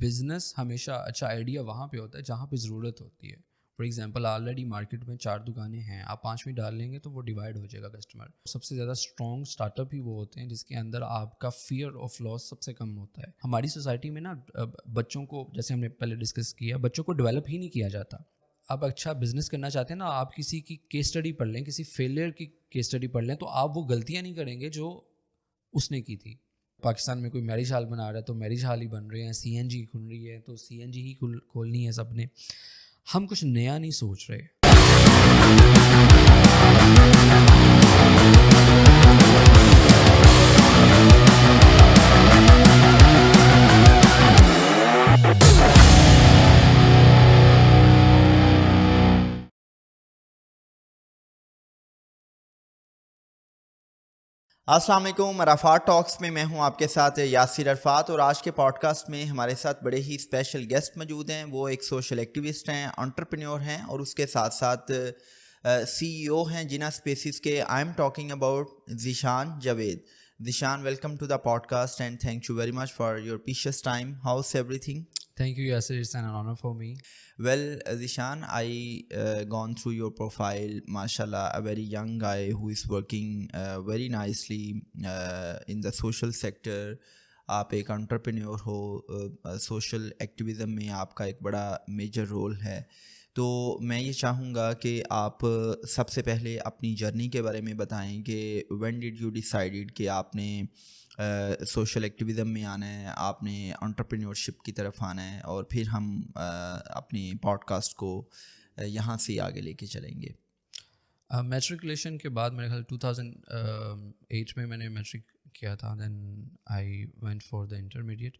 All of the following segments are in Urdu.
بزنس ہمیشہ اچھا آئیڈیا وہاں پہ ہوتا ہے جہاں پہ ضرورت ہوتی ہے. فار ایگزامپل آلریڈی مارکیٹ میں 4 دکانیں ہیں, آپ 5ویں ڈال لیں گے تو وہ ڈیوائڈ ہو جائے گا کسٹمر. سب سے زیادہ اسٹرانگ اسٹارٹ اپ ہی وہ ہوتے ہیں جس کے اندر آپ کا فیئر آف لاس سب سے کم ہوتا ہے. ہماری سوسائٹی میں نا بچوں کو, جیسے ہم نے پہلے ڈسکس کیا, بچوں کو ڈیولپ ہی نہیں کیا جاتا. آپ اچھا بزنس کرنا چاہتے ہیں نا, آپ کسی کی کیس اسٹڈی پڑھ لیں, کسی فیلئر کی کیس اسٹڈی پڑھ لیں, تو آپ وہ غلطیاں نہیں کریں گے جو اس نے کی تھی. پاکستان میں کوئی میرج ہال بنا رہا ہے تو میرج ہال ہی بن رہے ہیں, سی این جی کھل رہی ہے تو سی این جی ہی کھولنی ہے سب نے. ہم کچھ نیا نہیں سوچ رہے. السلام علیکم. عرفات ٹاکس میں ہوں آپ کے ساتھ یاسر عرفات, اور آج کے پوڈ کاسٹ میں ہمارے ساتھ بڑے ہی اسپیشل گیسٹ موجود ہیں. وہ ایک سوشل ایکٹیوسٹ ہیں, انٹرپرینور ہیں, اور اس کے ساتھ ساتھ سی ای او ہیں جینا اسپیسیز کے. I am talking about Zeeshan Javed. Zeeshan, welcome to the podcast and thank you very much for your precious time. How's everything? Thank you, Yasir. It's an honor for me. Well, Zishan, I gone through your profile. Mashallah, a very young guy who is working very nicely in the social sector. آپ ایک انٹرپرینور ہو, سوشل ایکٹیویزم میں آپ کا ایک بڑا میجر رول ہے. تو میں یہ چاہوں گا کہ آپ سب سے پہلے اپنی جرنی کے بارے میں بتائیں کہ when did you decide کہ آپ نے سوشل ایکٹیویزم میں آنا ہے, آپ نے انٹرپرینورشپ کی طرف آنا ہے, اور پھر ہم اپنی پوڈ کاسٹ کو یہاں سے آگے لے کے چلیں گے. میٹریکولیشن کے بعد میرے خیال 2008 میں نے میٹرک کیا تھا. Then I went for the intermediate.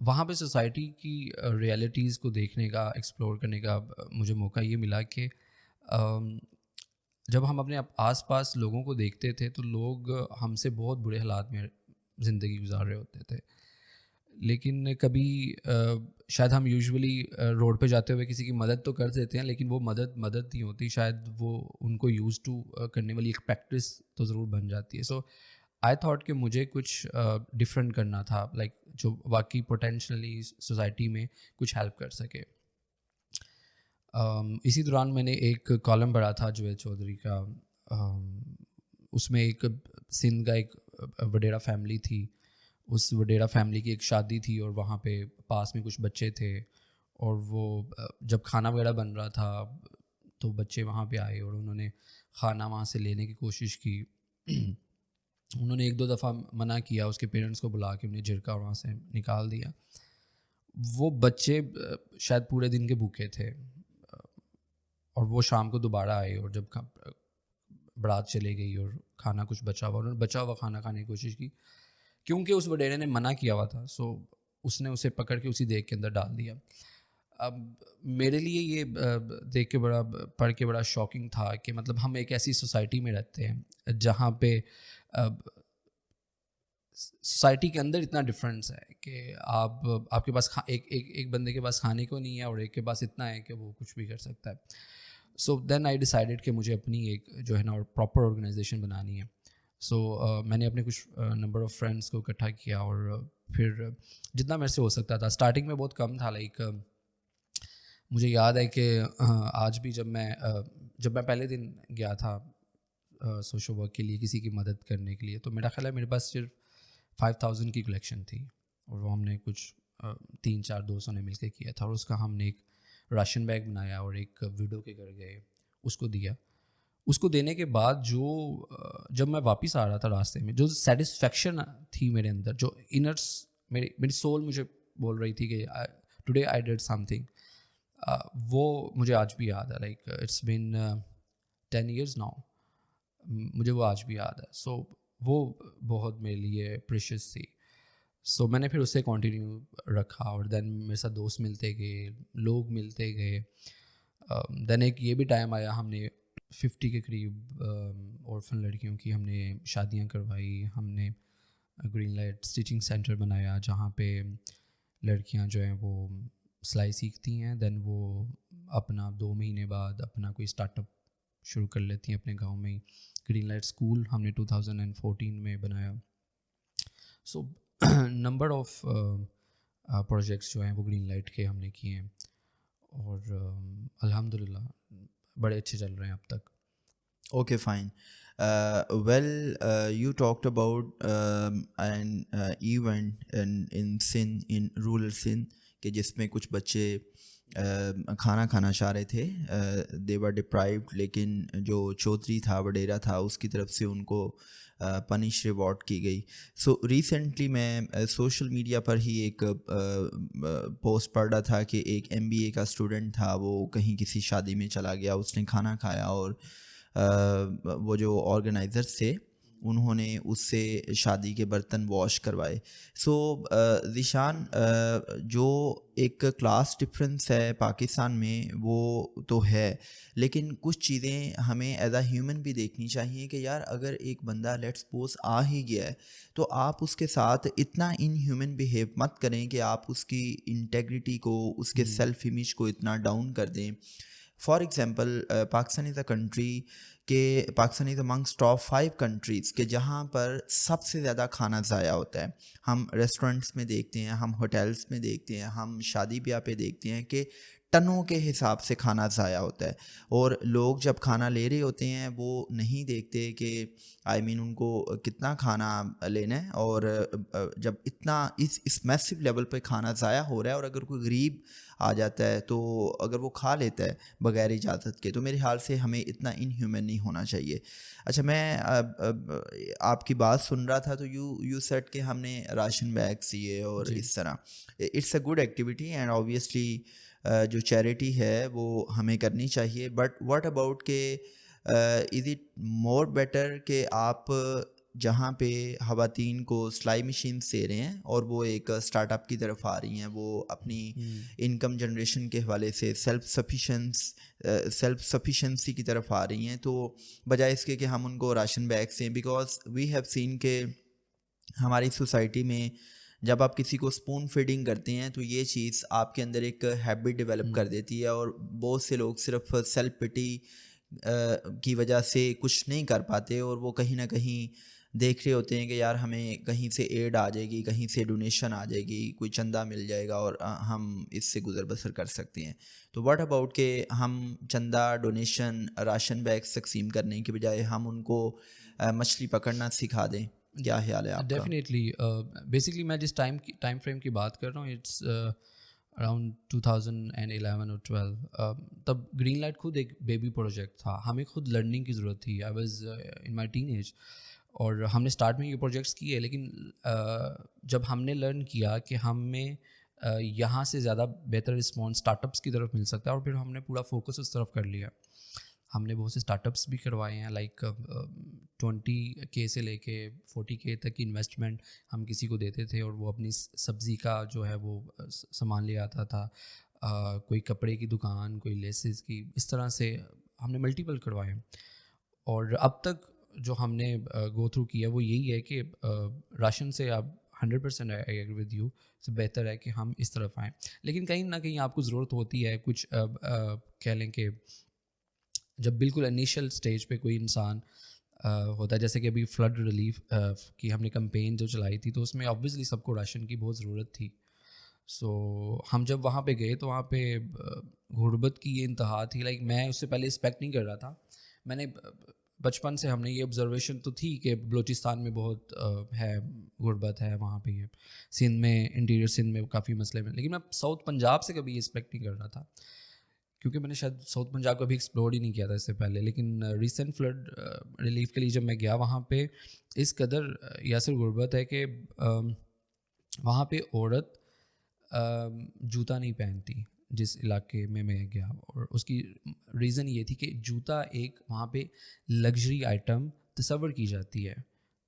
وہاں پہ سوسائٹی کی ریئلٹیز کو دیکھنے کا, ایکسپلور کرنے کا مجھے موقع یہ ملا کہ جب ہم اپنے آس پاس لوگوں کو دیکھتے تھے تو لوگ ہم سے بہت برے حالات میں زندگی گزار رہے ہوتے تھے. لیکن کبھی شاید ہم یوزولی روڈ پہ جاتے ہوئے کسی کی مدد تو کر دیتے ہیں, لیکن وہ مدد نہیں ہوتی, شاید وہ ان کو یوز ٹو کرنے والی ایک پریکٹس تو ضرور بن جاتی ہے. سو آئی تھاٹ کہ مجھے کچھ ڈفرینٹ کرنا تھا, لائک جو واقعی پوٹینشلی سوسائٹی میں کچھ ہیلپ کر سکے. اسی دوران میں نے ایک کالم پڑھا تھا جوید چودھری کا. اس میں ایک سندھ کا ایک وڈیرا فیملی تھی. اس وڈیرا فیملی کی ایک شادی تھی اور وہاں پہ پاس میں کچھ بچے تھے, اور وہ جب کھانا وغیرہ بن رہا تھا تو بچے وہاں پہ آئے اور انہوں نے کھانا وہاں سے لینے کی کوشش کی. انہوں نے 1-2 دفعہ منع کیا, اس کے پیرنٹس کو بلا کے انہیں جھڑکا اور وہاں سے نکال دیا. وہ بچے شاید پورے دن کے بھوکے تھے, اور وہ شام کو دوبارہ آئے, اور جب برات چلے گئی اور کھانا کچھ بچا ہوا, انہوں نے بچا ہوا کھانا کھانے کی کوشش کی. کیونکہ اس وڈیرے نے منع کیا ہوا تھا, سو اس نے اسے پکڑ کے اسی دیگ کے اندر ڈال دیا. اب میرے لیے یہ دیکھ کے پڑھ کے بڑا شاکنگ تھا کہ مطلب ہم ایک ایسی سوسائٹی میں رہتے ہیں جہاں پہ سوسائٹی کے اندر اتنا ڈفرینس ہے کہ آپ کے پاس ایک بندے کے پاس کھانے کو نہیں ہے اور ایک کے پاس اتنا ہے کہ وہ کچھ بھی کر سکتا ہے. سو دین آئی ڈیسائیڈیڈ کہ مجھے اپنی ایک جو ہے نا پراپر آرگنائزیشن بنانی ہے. سو میں نے اپنے کچھ نمبر آف فرینڈس کو اکٹھا کیا, اور پھر جتنا میرے سے ہو سکتا تھا. اسٹارٹنگ میں بہت کم تھا, لائک مجھے یاد ہے کہ آج بھی جب میں پہلے دن گیا تھا سوشل ورک کے لیے کسی کی مدد کرنے کے لیے, تو میرا خیال ہے میرے پاس صرف 5000 کی کلیکشن تھی, اور وہ ہم نے کچھ 3-4 دوستوں نے مل کے کیا تھا, اور اس کا ہم نے ایک راشن بیگ بنایا اور ایک ویڈو کے گھر گئے, اس کو دیا. اس کو دینے کے بعد جب میں واپس آ رہا تھا راستے میں, جو سیٹسفیکشن تھی میرے اندر, جو انرس میری سول مجھے بول رہی تھی کہ today I did something, وہ مجھے آج بھی یاد ہے. Like it's been 10 years now, مجھے وہ آج بھی یاد ہے. سو وہ بہت میرے لیے پریشیس تھی. سو میں نے پھر اسے کنٹینیو رکھا, اور دین میرے ساتھ دوست ملتے گئے, لوگ ملتے گئے. دین ایک یہ بھی ٹائم آیا, ہم نے 50 کے قریب اورفن لڑکیوں کی ہم نے شادیاں کروائی. ہم نے گرین لائٹ اسٹیچنگ سینٹر بنایا جہاں پہ لڑکیاں جو ہیں وہ سلائی سیکھتی ہیں, دین وہ اپنا 2 مہینے بعد اپنا کوئی اسٹارٹ اپ شروع کر لیتی ہیں اپنے گاؤں میں. گرین لائٹ اسکول ہم نے 2014 میں بنایا. سو نمبر آف پروجیکٹس جو ہیں وہ گرین لائٹ کے ہم نے کیے ہیں اور الحمدللہ بڑے اچھے چل رہے ہیں اب تک. Okay, fine. Well, you talked about an event in Sindh, in rural Sindh, کہ جس میں کچھ بچے کھانا کھانا چاہ رہے تھے, they were deprived, لیکن جو چودھری تھا, وڈیرا تھا, اس کی طرف سے ان کو پنش ریوارڈ کی گئی. سو ریسنٹلی میں سوشل میڈیا پر ہی ایک پوسٹ پڑھ رہا تھا کہ ایک MBA کا اسٹوڈنٹ تھا, وہ کہیں کسی شادی میں چلا گیا, اس نے کھانا کھایا اور وہ جو آرگنائزرس تھے انہوں نے اس سے شادی کے برتن واش کروائے. سو ذیشان, جو ایک کلاس ڈفرینس ہے پاکستان میں وہ تو ہے, لیکن کچھ چیزیں ہمیں ایز اے ہیومن بھی دیکھنی چاہیے کہ یار اگر ایک بندہ لیٹ سپوز آ ہی گیا ہے تو آپ اس کے ساتھ اتنا ان ہیومن بیہیو مت کریں کہ آپ اس کی انٹیگریٹی کو, اس کے سیلف امیج کو اتنا ڈاؤن کر دیں. For example, Pakistan is a country کہ پاکستان از امنگسٹ ٹاپ 5 کنٹریز کہ جہاں پر سب سے زیادہ کھانا ضائع ہوتا ہے. ہم ریسٹورنٹس میں دیکھتے ہیں, ہم ہوٹلس میں دیکھتے ہیں, ہم شادی بیاہ پہ دیکھتے ہیں کہ ٹنوں کے حساب سے کھانا ضائع ہوتا ہے. اور لوگ جب کھانا لے رہے ہوتے ہیں وہ نہیں دیکھتے کہ ان کو کتنا کھانا لینا ہے, اور جب اتنا اس میسو لیول پہ کھانا ضائع ہو رہا ہے اور اگر کوئی غریب آ جاتا ہے تو اگر وہ کھا لیتا ہے بغیر اجازت کے, تو میرے خیال سے ہمیں اتنا ان ہیومن نہیں ہونا چاہیے. اچھا, میں آپ کی بات سن رہا تھا تو یو سیٹ کہ ہم نے راشن بیگس دیے اور اس طرح, it's a good activity and obviously جو چیریٹی ہے وہ ہمیں کرنی چاہیے. بٹ واٹ اباؤٹ کہ از اٹ مور بیٹر کہ آپ جہاں پہ خواتین کو سلائی مشینس دے رہے ہیں اور وہ ایک اسٹارٹ اپ کی طرف آ رہی ہیں, وہ اپنی انکم جنریشن کے حوالے سے سیلف سفیشنسی کی طرف آ رہی ہیں, تو بجائے اس کے کہ ہم ان کو راشن بیگس دیں, بیکاز وی ہیو سین کہ ہماری سوسائٹی میں جب آپ کسی کو اسپون فیڈنگ کرتے ہیں تو یہ چیز آپ کے اندر ایک ہیبٹ ڈیولپ کر دیتی ہے, اور بہت سے لوگ صرف سیلف پٹی کی وجہ سے کچھ نہیں کر پاتے, اور وہ کہیں نہ کہیں دیکھ رہے ہوتے ہیں کہ یار ہمیں کہیں سے ایڈ آ جائے گی, کہیں سے ڈونیشن آ جائے گی, کوئی چندہ مل جائے گا اور ہم اس سے گزر بسر کر سکتے ہیں. تو واٹ اباؤٹ کہ ہم چندہ, ڈونیشن, راشن بیگس تقسیم کرنے کے بجائے ہم ان کو مچھلی پکڑنا سکھا دیں؟ کیا خیال ہے آپ کا؟ ڈیفینیٹلی, بیسکلی میں جس ٹائم فریم کی بات کر رہا ہوں اٹس اراؤنڈ 2011 اور 12. تب گرین لائٹ خود ایک بیبی پروجیکٹ تھا, ہمیں خود لرننگ کی ضرورت تھی. I was in my teenage اور ہم نے اسٹارٹ میں یہ پروجیکٹس کیے, لیکن جب ہم نے لرن کیا کہ ہمیں یہاں سے زیادہ بہتر رسپانس اسٹارٹ اپس کی طرف مل سکتا ہے, اور پھر ہم نے پورا فوکس اس طرف کر لیا. ہم نے بہت سے اسٹارٹ اپس بھی کروائے ہیں, لائک 20K سے لے کے 40K تک کی انویسٹمنٹ ہم کسی کو دیتے تھے, اور وہ اپنی سبزی کا جو ہے وہ سامان لے آتا تھا, کوئی کپڑے کی دکان, کوئی لیسز کی, اس طرح سے ہم نے ملٹیپل کروائے. اور اب تک جو ہم نے گو تھرو کیا وہ یہی ہے کہ راشن سے آپ 100% آئی ایگری ود یو, سے بہتر ہے کہ ہم اس طرف آئیں. لیکن کہیں نہ کہیں آپ کو ضرورت ہوتی ہے کچھ, کہہ لیں کہ جب بالکل انیشیل اسٹیج پہ کوئی انسان ہوتا ہے, جیسے کہ ابھی فلڈ ریلیف کی ہم نے کمپین جو چلائی تھی, تو اس میں آبویسلی سب کو راشن کی بہت ضرورت تھی. سو ہم جب وہاں پہ گئے تو وہاں پہ غربت کی یہ انتہا تھی. لائک میں اس سے پہلے ایکسپیکٹ نہیں کر رہا تھا. میں نے بچپن سے ہم نے یہ آبزرویشن تو تھی کہ بلوچستان میں بہت ہے غربت ہے, وہاں پہ یہ سندھ میں, انٹیریئر سندھ میں کافی مسئلے میں, لیکن میں ساؤتھ پنجاب سے کبھی یہ ایکسپیکٹ نہیں کر رہا تھا, کیونکہ میں نے شاید ساؤتھ پنجاب کو ابھی ایکسپلور ہی نہیں کیا تھا اس سے پہلے. لیکن ریسنٹ فلڈ ریلیف کے لیے جب میں گیا وہاں پہ اس قدر یاسر غربت ہے کہ وہاں پہ عورت جوتا نہیں پہنتی جس علاقے میں گیا, اور اس کی ریزن یہ تھی کہ جوتا ایک وہاں پہ لگژری آئٹم تصور کی جاتی ہے,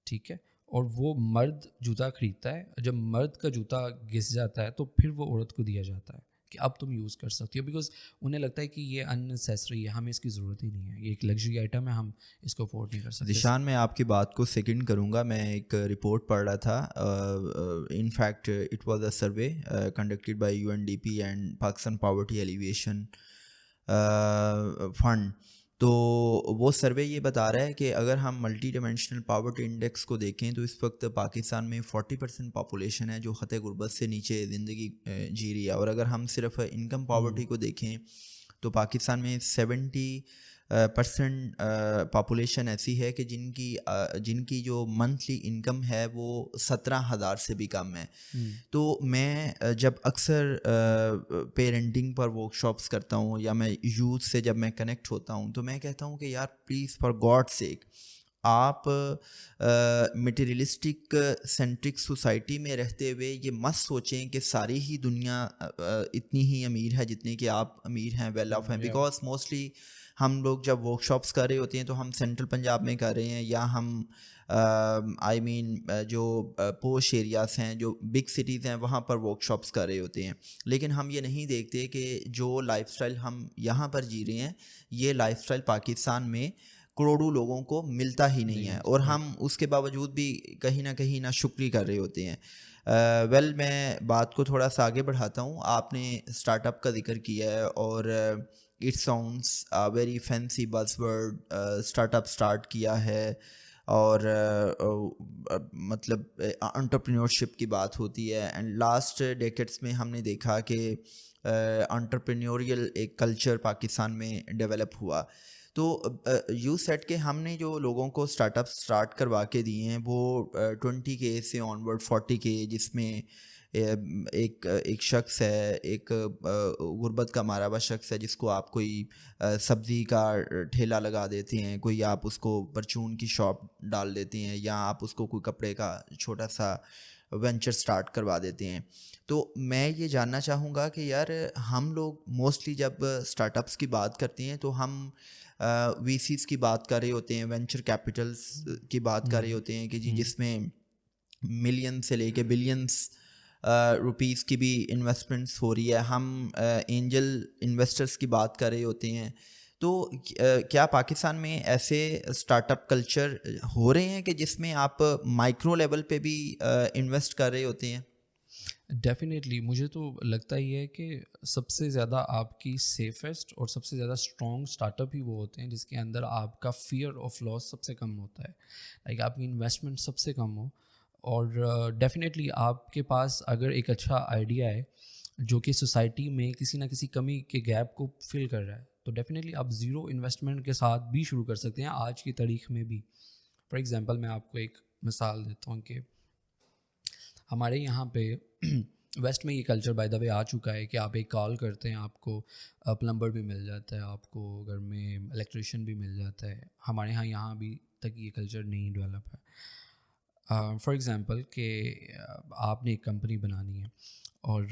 ٹھیک ہے, اور وہ مرد جوتا خریدتا ہے, جب مرد کا جوتا گھس جاتا ہے تو پھر وہ عورت کو دیا جاتا ہے کہ اب تم یوز کر سکتی ہو, بیکاز انہیں لگتا ہے کہ یہ اننیسیسری ہے, ہمیں اس کی ضرورت ہی نہیں ہے, یہ ایک لگژری آئٹم ہے, ہم اس کو افورڈ نہیں کر سکتے. ذیشان, میں آپ کی بات کو سیکنڈ کروں گا. میں ایک رپورٹ پڑھ رہا تھا, in fact it was a survey conducted by UNDP and Pakistan poverty alleviation fund. تو وہ سروے یہ بتا رہا ہے کہ اگر ہم ملٹی ڈیمینشنل پاورٹی انڈیکس کو دیکھیں تو اس وقت پاکستان میں 40% پاپولیشن ہے جو خطے غربت سے نیچے زندگی جی رہی ہے. اور اگر ہم صرف انکم پاورٹی کو دیکھیں تو پاکستان میں 70% پاپولیشن ایسی ہے کہ جن کی جو منتھلی انکم ہے وہ 17,000 سے بھی کم ہے. تو میں جب اکثر پیرنٹنگ پر ورک شاپس کرتا ہوں یا میں یوتھ سے جب میں کنیکٹ ہوتا ہوں تو میں کہتا ہوں کہ یار پلیز فار گاڈ سیک آپ مٹیریلسٹک سینٹرک سوسائٹی میں رہتے ہوئے یہ مت سوچیں کہ ساری ہی دنیا اتنی ہی امیر ہے جتنی کہ آپ امیر ہیں, ویل آف ہیں. بیکاز موسٹلی ہم لوگ جب ورک شاپس کر رہے ہوتے ہیں تو ہم سینٹرل پنجاب میں کر رہے ہیں یا ہم آئی مین جو پوش ایریاز ہیں, جو بگ سٹیز ہیں, وہاں پر ورک شاپس کر رہے ہوتے ہیں. لیکن ہم یہ نہیں دیکھتے کہ جو لائف اسٹائل ہم یہاں پر جی رہے ہیں یہ لائف اسٹائل پاکستان میں کروڑوں لوگوں کو ملتا ہی نہیں ہے, اور ہم اس کے باوجود بھی کہیں نہ شکری کر رہے ہوتے ہیں. ویل میں بات کو تھوڑا سا آگے بڑھاتا ہوں. آپ نے اسٹارٹ اپ کا ذکر کیا ہے اور اٹ ساؤنڈس ویری فینسی بز ورڈ. اسٹارٹ اپ اسٹارٹ کیا ہے اور مطلب انٹرپرینیورشپ کی بات ہوتی ہے. اینڈ لاسٹ ڈیکیڈس میں ہم نے دیکھا کہ انٹرپرینیوریل ایک کلچر پاکستان میں ڈیولپ ہوا. تو یو سیٹ کہ ہم نے جو لوگوں کو اسٹارٹ اپ اسٹارٹ کروا کے دیے ہیں وہ 20K سے آن ورڈ 40K, جس میں ایک شخص ہے, ایک غربت کا مارا ہوا شخص ہے جس کو آپ کوئی سبزی کا ٹھیلا لگا دیتے ہیں, کوئی آپ اس کو پرچون کی شاپ ڈال دیتے ہیں, یا آپ اس کو کوئی کپڑے کا چھوٹا سا وینچر سٹارٹ کروا دیتے ہیں. تو میں یہ جاننا چاہوں گا کہ یار ہم لوگ موسٹلی جب اسٹارٹ اپس کی بات کرتے ہیں تو ہم وی سیز کی بات کر رہے ہوتے ہیں, وینچر کیپٹلس کی بات کر رہے ہوتے ہیں کہ جی جس میں ملین سے لے کے بلینس روپیز کی بھی انویسٹمنٹس ہو رہی ہے. ہم اینجل انویسٹرس کی بات کر رہے ہوتے ہیں. تو کیا پاکستان میں ایسے اسٹارٹ اپ کلچر ہو رہے ہیں کہ جس میں آپ مائکرو لیول پہ بھی انویسٹ کر رہے ہوتے ہیں؟ ڈیفینیٹلی مجھے تو لگتا ہی ہے کہ سب سے زیادہ آپ کی سیفسٹ اور سب سے زیادہ اسٹرانگ اسٹارٹ اپ ہی وہ ہوتے ہیں جس کے اندر آپ کا فیئر آف لاس سب سے کم ہوتا ہے, لائک آپ کی انویسٹمنٹ سب سے کم ہو. اور ڈیفینیٹلی آپ کے پاس اگر ایک اچھا آئیڈیا ہے جو کہ سوسائٹی میں کسی نہ کسی کمی کے گیپ کو فل کر رہا ہے تو ڈیفینیٹلی آپ زیرو انویسٹمنٹ کے ساتھ بھی شروع کر سکتے ہیں آج کی تاریخ میں بھی. فار ایگزامپل میں آپ کو ایک مثال دیتا ہوں کہ ہمارے یہاں پہ ویسٹ میں یہ کلچر بائی دا وے آ چکا ہے کہ آپ ایک کال کرتے ہیں آپ کو پلمبر بھی مل جاتا ہے, آپ کو گھر میں الیکٹریشین بھی مل جاتا ہے. ہمارے یہاں بھی تک یہ کلچر نہیں ڈیولپ ہے. فار ایگزامپل کہ آپ نے ایک کمپنی بنانی ہے اور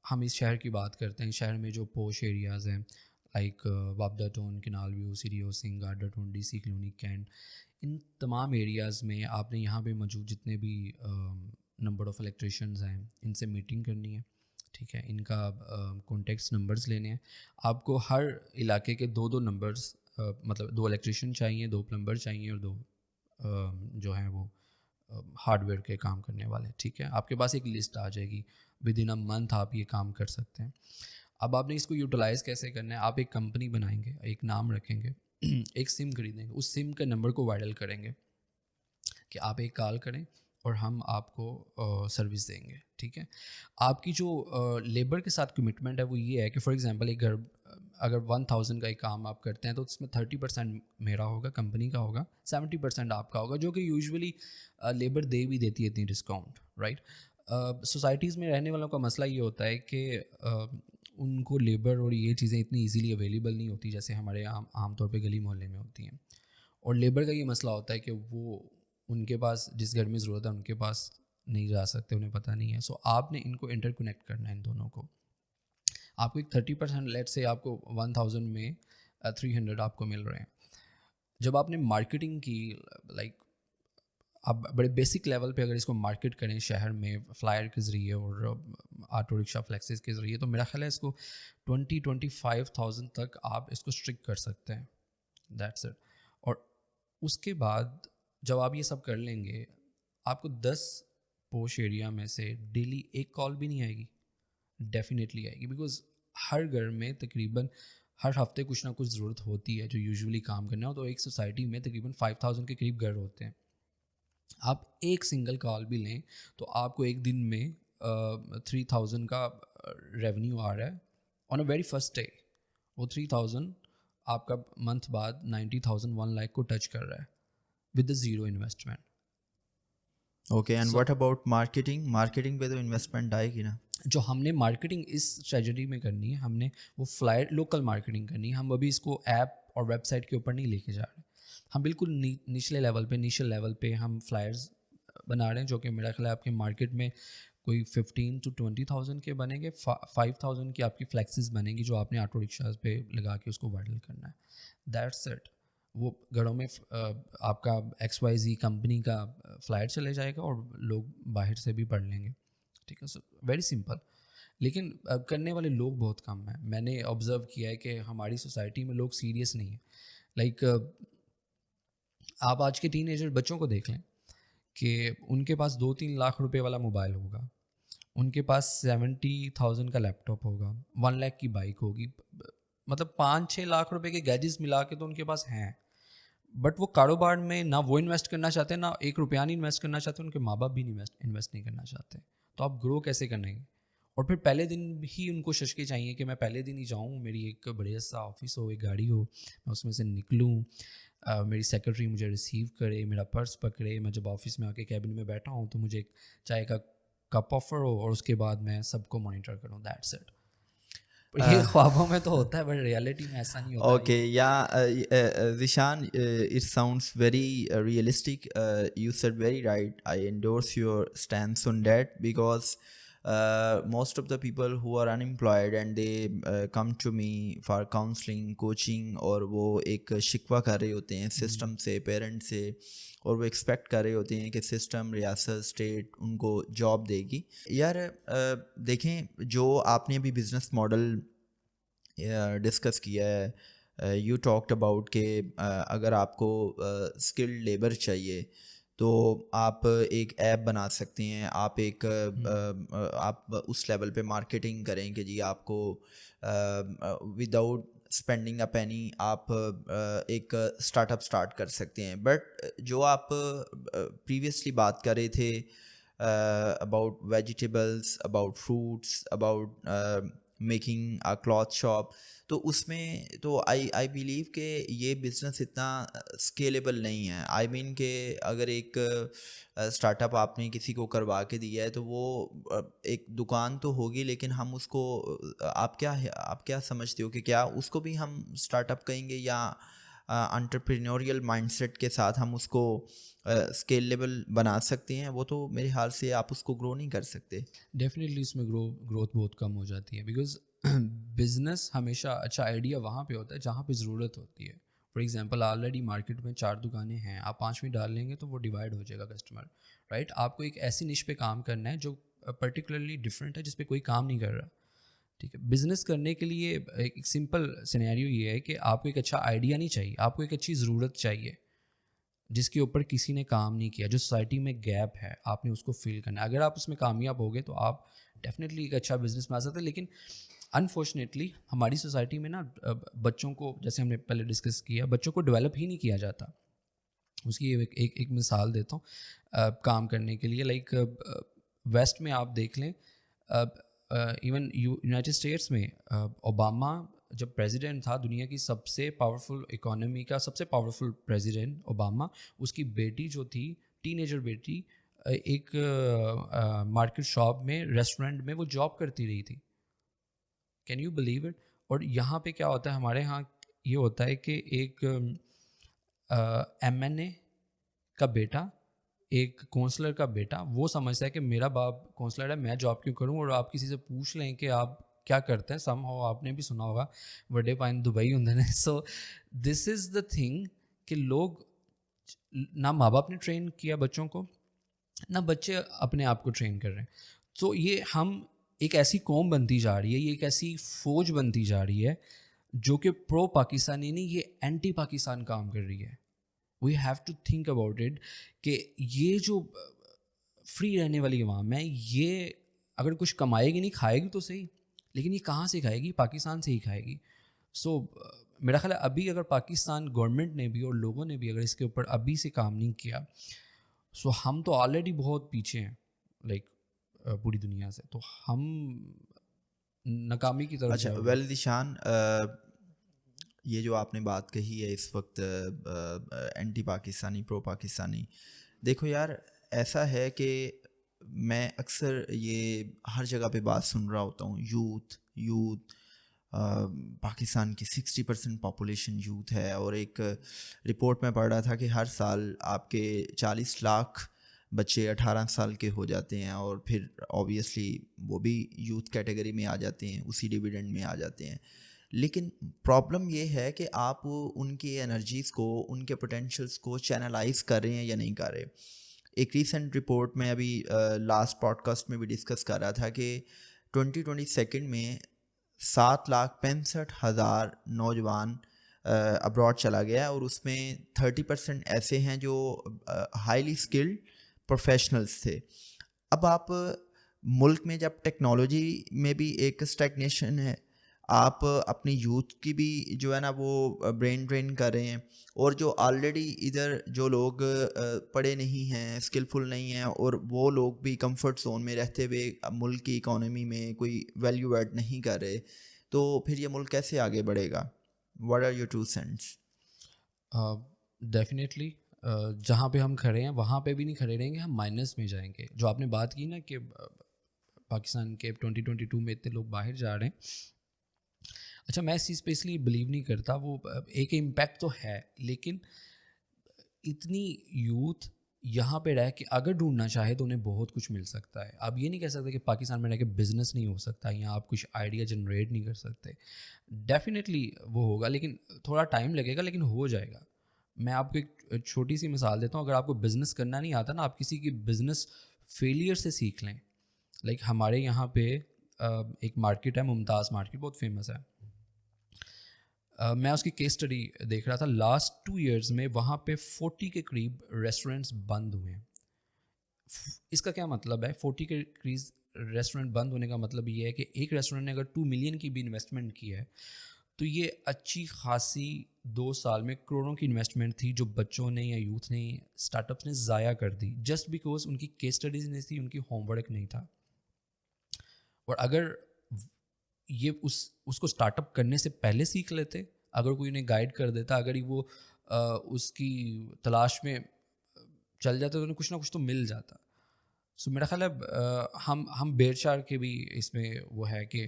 ہم اس شہر کی بات کرتے ہیں, شہر میں جو پوش ایریاز ہیں لائک وابدا ٹون, کنال ویو, سیریو سنگھ, garden town, D C colony, cantt, ان تمام ایریاز میں آپ نے یہاں پہ موجود جتنے بھی نمبر آف الیکٹریشینز ہیں ان سے میٹنگ کرنی ہے, ٹھیک ہے, ان کا کانٹیکٹس نمبرز لینے ہیں. آپ کو ہر علاقے کے 2 نمبرز مطلب 2 الیکٹریشین چاہیے, 2 پلمبر چاہیے اور 2 جو ہیں وہ ہارڈ ویئر کے کام کرنے والے, ٹھیک ہے. آپ کے پاس ایک لسٹ آ جائے گی, ود ان اے منتھ آپ یہ کام کر سکتے ہیں. اب آپ نے اس کو یوٹیلائز کیسے کرنا ہے, آپ ایک کمپنی بنائیں گے, ایک نام رکھیں گے, ایک سم خریدیں گے, اس سم کے نمبر کو وائرل کریں گے کہ آپ ایک کال کریں اور ہم آپ کو سروس دیں گے, ٹھیک ہے. آپ کی جو لیبر کے ساتھ کمٹمنٹ ہے وہ یہ ہے کہ فار ایگزامپل ایک گھر اگر 1000 کا ایک کام آپ کرتے ہیں تو اس میں 30% میرا ہوگا, کمپنی کا ہوگا, 70% آپ کا ہوگا, جو کہ یوزولی لیبر دے بھی دیتی ہے اتنی ڈسکاؤنٹ, رائٹ. سوسائٹیز میں رہنے والوں کا مسئلہ یہ ہوتا ہے کہ ان کو لیبر اور یہ چیزیں اتنی ایزیلی اویلیبل نہیں ہوتی جیسے ہمارے عام طور پہ گلی محلے میں ہوتی ہیں. اور لیبر کا یہ مسئلہ ہوتا ہے کہ وہ ان کے پاس جس گھر میں ضرورت ہے ان کے پاس نہیں جا سکتے, انہیں پتہ نہیں ہے. سو آپ نے ان کو انٹر کنیکٹ کرنا ہے, ان دونوں کو. آپ کو ایک 30% لیٹ سے آپ کو 1000 میں 300 آپ کو مل رہے ہیں. جب آپ نے مارکیٹنگ کی, لائک آپ بڑے بیسک لیول پہ اگر اس کو مارکیٹ کریں شہر میں فلائر کے ذریعے اور آٹو رکشا فلیکسز کے ذریعے, تو میرا خیال ہے اس کو 20-25,000 تک آپ اس کو اسٹرک کر سکتے ہیں. That's it. اور اس کے بعد جب آپ یہ سب کر لیں گے, آپ کو 10 پوش ایریا میں سے ڈیلی ایک کال بھی نہیں آئے گی. ڈیفینیٹلی آئے گی, بیکاز ہر گھر میں تقریباً ہر ہفتے کچھ نہ کچھ ضرورت ہوتی ہے جو یوزولی کام کرنا ہو. تو ایک سوسائٹی میں تقریباً 5000 کے قریب گھر ہوتے ہیں. آپ ایک سنگل کال بھی لیں تو آپ کو ایک دن میں 3000 کا ریونیو آ رہا ہے آن اے ویری فرسٹ ڈے. وہ 3000 آپ کا منتھ بعد 90,000 1 لاکھ کو ٹچ کر رہا ہے with zero investment. Okay, and what about marketing? Marketing پہ تو انویسٹمنٹ آئے گی نا. جو ہم نے مارکیٹنگ اس اسٹریٹجی میں کرنی ہے, ہم نے وہ فلائر لوکل مارکیٹنگ کرنی ہے. ہم ابھی اس کو ایپ اور ویب سائٹ کے اوپر نہیں لے کے جا رہے. ہم بالکل نچلے لیول پہ, نیشل لیول پہ ہم فلائرز بنا رہے ہیں جو کہ میرا خیال ہے آپ کے مارکیٹ میں کوئی 15 to 20,000 کے بنیں گے. 5,000 کی آپ کی فلیکسز بنیں گی جو آپ نے آٹو رکشاز پہ لگا کے اس کو وائرل کرنا ہے. That's it. وہ گھروں میں آپ کا XYZ کمپنی کا فلائر چلے جائے گا اور لوگ باہر سے بھی پڑھ لیں گے. ٹھیک ہے, سو ویری سمپل. لیکن کرنے والے لوگ بہت کم ہیں. میں نے آبزرو کیا ہے کہ ہماری سوسائٹی میں لوگ سیریس نہیں ہیں. لائک آپ آج کے ٹین ایجر بچوں کو دیکھ لیں کہ ان کے پاس 2-3 لاکھ روپے والا موبائل ہوگا, ان کے پاس 70,000 کا لیپ ٹاپ ہوگا, 1 لاکھ کی بائک ہوگی. مطلب 5-6 لاکھ روپے کے گیجٹس ملا کے تو ان کے پاس ہیں. بٹ وہ کاروبار میں نہ وہ انویسٹ کرنا چاہتے, نہ 1 روپیہ نہیں انویسٹ کرنا چاہتے, ان کے ماں باپ بھی انویسٹ نہیں کرنا چاہتے. تو آپ گرو کیسے کریں گے؟ اور پھر پہلے دن ہی ان کو ششکے چاہیے کہ میں پہلے دن ہی جاؤں, میری ایک بڑے سا آفس ہو, ایک گاڑی ہو, میں اس میں سے نکلوں, میری سیکرٹری مجھے ریسیو کرے, میرا پرس پکڑے, میں جب آفس میں آ کے کیبن میں بیٹھا ہوں تو مجھے ایک چائے کا کپ آفر ہو, اور اس کے بعد میں سب کو مانیٹر کروں. That's it. یہ خوابوں میں تو ہوتا ہے بٹ ریئلٹی میں ایسا نہیں ہوتا. اوکے, یا Zeeshan, it sounds very realistic. You said very right. I endorse your stance on that because most of the people who are unemployed and they come to me for counseling, coaching, اور وہ ایک شکوہ کر رہے ہوتے ہیں سسٹم سے, پیرنٹ سے, اور وہ ایکسپیکٹ کر رہے ہوتے ہیں کہ سسٹم, ریاست, اسٹیٹ ان کو جاب دے گی. یار دیکھیں, جو آپ نے ابھی بزنس ماڈل ڈسکس کیا ہے, یو ٹاکڈ اباؤٹ کہ اگر آپ کو اسکلڈ لیبر چاہیے تو آپ ایک ایپ بنا سکتے ہیں, آپ اس لیول پہ مارکیٹنگ کریں کہ جی آپ کو وداؤٹ اسپینڈنگ اے پینی آپ ایک اسٹارٹ اپ اسٹارٹ کر سکتے ہیں. بٹ جو آپ پریویسلی بات کر رہے تھے about vegetables, about fruits, about making a cloth shop, تو اس میں تو آئی بلیو کہ یہ بزنس اتنا اسکیلیبل نہیں ہے. آئی مین کہ اگر ایک اسٹارٹ اپ آپ نے کسی کو کروا کے دیا ہے تو وہ ایک دکان تو ہوگی, لیکن ہم اس کو آپ کیا سمجھتے ہو کہ کیا اس کو بھی ہم اسٹارٹ اپ کہیں گے, یا انٹرپرینوریل مائنڈ سیٹ کے ساتھ ہم اس کو اسکیلیبل بنا سکتے ہیں؟ وہ تو میرے خیال سے آپ اس کو گرو نہیں کر سکتے. ڈیفینیٹلی اس میں گروتھ بہت کم ہو جاتی ہے, بیکاز بزنس ہمیشہ اچھا آئیڈیا وہاں پہ ہوتا ہے جہاں پہ ضرورت ہوتی ہے. فار ایگزامپل آلریڈی مارکیٹ میں 4 دکانیں ہیں, آپ 5ویں ڈال لیں گے تو وہ ڈیوائڈ ہو جائے گا کسٹمر, رائٹ. آپ کو ایک ایسی نش پہ کام کرنا ہے جو پرٹیکولرلی ڈفرینٹ ہے, جس پہ کوئی کام نہیں کر رہا. ٹھیک ہے, بزنس کرنے کے لیے ایک سمپل سینیریو یہ ہے کہ آپ کو ایک اچھا آئیڈیا نہیں چاہیے, آپ کو ایک اچھی ضرورت چاہیے جس کے اوپر کسی نے کام نہیں کیا, جو سوسائٹی میں گیپ ہے, آپ نے اس کو فل کرنا ہے. اگر آپ اس میں کامیاب ہو گئے تو آپ ڈیفینیٹلی ایک اچھا بزنس بنا سکتے ہیں. لیکن انفارچونیٹلی ہماری سوسائٹی میں نا بچوں کو, جیسے ہم نے پہلے ڈسکس کیا, بچوں کو ڈیولپ ہی نہیں کیا جاتا. اس کی ایک مثال دیتا ہوں کام کرنے کے لیے. لائک ویسٹ میں آپ دیکھ لیں, ایون یونائٹیڈ اسٹیٹس میں اوباما جب پریزیڈنٹ تھا, دنیا کی سب سے پاورفل اکانومی کا سب سے پاورفل پریزیڈنٹ اوباما, اس کی بیٹی جو تھی, ٹین ایجر بیٹی, ایک مارکیٹ شاپ میں, ریسٹورینٹ میں وہ جاب کرتی رہی تھی. Can you believe it? اور یہاں پہ کیا ہوتا ہے, ہمارے یہاں یہ ہوتا ہے کہ ایک MNA کا بیٹا, ایک کونسلر کا بیٹا, وہ سمجھتا ہے کہ میرا باپ کونسلر ہے, میں جاب کیوں کروں. اور آپ کسی سے پوچھ لیں کہ آپ کیا کرتے ہیں, سم ہو آپ نے بھی سنا ہوگا وڈے پائن دبئی ہوں نے. سو دس از دا تھنگ کہ لوگ, نہ ماں باپ نے ٹرین کیا بچوں کو, نہ بچے اپنے آپ کو ٹرین کر رہے ہیں. تو یہ ہم ایک ایسی قوم بنتی جا رہی ہے, یہ ایک ایسی فوج بنتی جا رہی ہے جو کہ پرو پاکستانی نہیں, یہ اینٹی پاکستان کام کر رہی ہے. We have to think about it کہ یہ جو فری رہنے والی عوام ہے, یہ اگر کچھ کمائے گی نہیں, کھائے گی تو صحیح, لیکن یہ کہاں سے کھائے گی؟ پاکستان سے ہی کھائے گی. سو میرا خیال ہے ابھی اگر پاکستان گورنمنٹ نے بھی اور لوگوں نے بھی اگر اس کے اوپر ابھی سے کام نہیں کیا سو ہم تو آلریڈی بہت پیچھے ہیں لائک پوری دنیا سے, تو ہم ناکامی کی طرف اچھا جا رہے ہیں. ویل ذیشان, یہ جو آپ نے بات کہی ہے اس وقت اینٹی پاکستانی پرو پاکستانی, دیکھو یار ایسا ہے کہ میں اکثر یہ ہر جگہ پہ بات سن رہا ہوتا ہوں, یوتھ پاکستان کی 60% پاپولیشن یوتھ ہے, اور ایک رپورٹ میں پڑھ رہا تھا کہ ہر سال آپ کے 40 لاکھ بچے 18 سال کے ہو جاتے ہیں, اور پھر آبویسلی وہ بھی یوتھ کیٹیگری میں آ جاتے ہیں, اسی ڈویڈنڈ میں آ جاتے ہیں. لیکن پرابلم یہ ہے کہ آپ ان کی انرجیز کو, ان کے پوٹینشیلس کو چینلائز کر رہے ہیں یا نہیں کر رہے. ایک ریسنٹ رپورٹ میں ابھی لاسٹ پوڈ کاسٹ میں بھی ڈسکس کر رہا تھا کہ 2022 میں 7,65,000 نوجوان ابراڈ چلا گیا, اور اس میں 30% ایسے ہیں جو ہائیلی اسکلڈ پروفیشنلز تھے. اب آپ ملک میں جب ٹیکنالوجی میں بھی ایک اسٹیگنیشن ہے, آپ اپنی یوتھ کی بھی جو ہے نا وہ برین ڈرین کر رہے ہیں, اور جو آلریڈی ادھر جو لوگ پڑھے نہیں ہیں, اسکلفل نہیں ہیں, اور وہ لوگ بھی کمفرٹ زون میں رہتے ہوئے ملک کی اکانومی میں کوئی ویلیو ایڈ نہیں کر رہے, تو پھر یہ ملک کیسے آگے بڑھے گا؟ What are your two cents? Definitely جہاں پہ ہم کھڑے ہیں وہاں پہ بھی نہیں کھڑے رہیں گے, ہم مائنس میں جائیں گے. جو آپ نے بات کی نا کہ پاکستان کے 2022 میں اتنے لوگ باہر جا رہے ہیں, اچھا میں اس چیز پہ اس لیے بلیو نہیں کرتا, وہ ایک امپیکٹ تو ہے, لیکن اتنی یوتھ یہاں پہ رہ کے اگر ڈھونڈنا چاہے تو انہیں بہت کچھ مل سکتا ہے. آپ یہ نہیں کہہ سکتے کہ پاکستان میں رہ کے بزنس نہیں ہو سکتا یا آپ کچھ آئیڈیا جنریٹ نہیں کر سکتے. ڈیفینیٹلی وہ ہوگا, لیکن تھوڑا ٹائم لگے گا, لیکن ہو جائے گا. میں آپ کو ایک چھوٹی سی مثال دیتا ہوں. اگر آپ کو بزنس کرنا نہیں آتا نا, آپ کسی کی بزنس فیلئر سے سیکھ لیں. لائک ہمارے یہاں پہ ایک مارکیٹ ہے, ممتاز مارکیٹ, بہت فیمس ہے. میں اس کی کیس اسٹڈی دیکھ رہا تھا. لاسٹ 2 ایئرز میں وہاں پہ 40 کے قریب ریسٹورینٹس بند ہوئے ہیں. اس کا کیا مطلب ہے؟ 40 کے قریب ریسٹورینٹ بند ہونے کا مطلب یہ ہے کہ ایک ریسٹورینٹ نے اگر 2 ملین کی بھی انویسٹمنٹ کی ہے تو یہ اچھی خاصی 2 سال میں کروڑوں کی انویسٹمنٹ تھی جو بچوں نے یا یوتھ نے, اسٹارٹ اپس نے ضائع کر دی, جسٹ بیکاز ان کی کیس اسٹڈیز نہیں تھی, ان کی ہوم ورک نہیں تھا. اور اگر یہ اس کو اسٹارٹ اپ کرنے سے پہلے سیکھ لیتے, اگر کوئی انہیں گائیڈ کر دیتا, اگر وہ اس کی تلاش میں چل جاتا تو انہیں کچھ نہ کچھ تو مل جاتا. سو میرا خیال ہے ہم بیر شار کے بھی اس میں وہ ہے کہ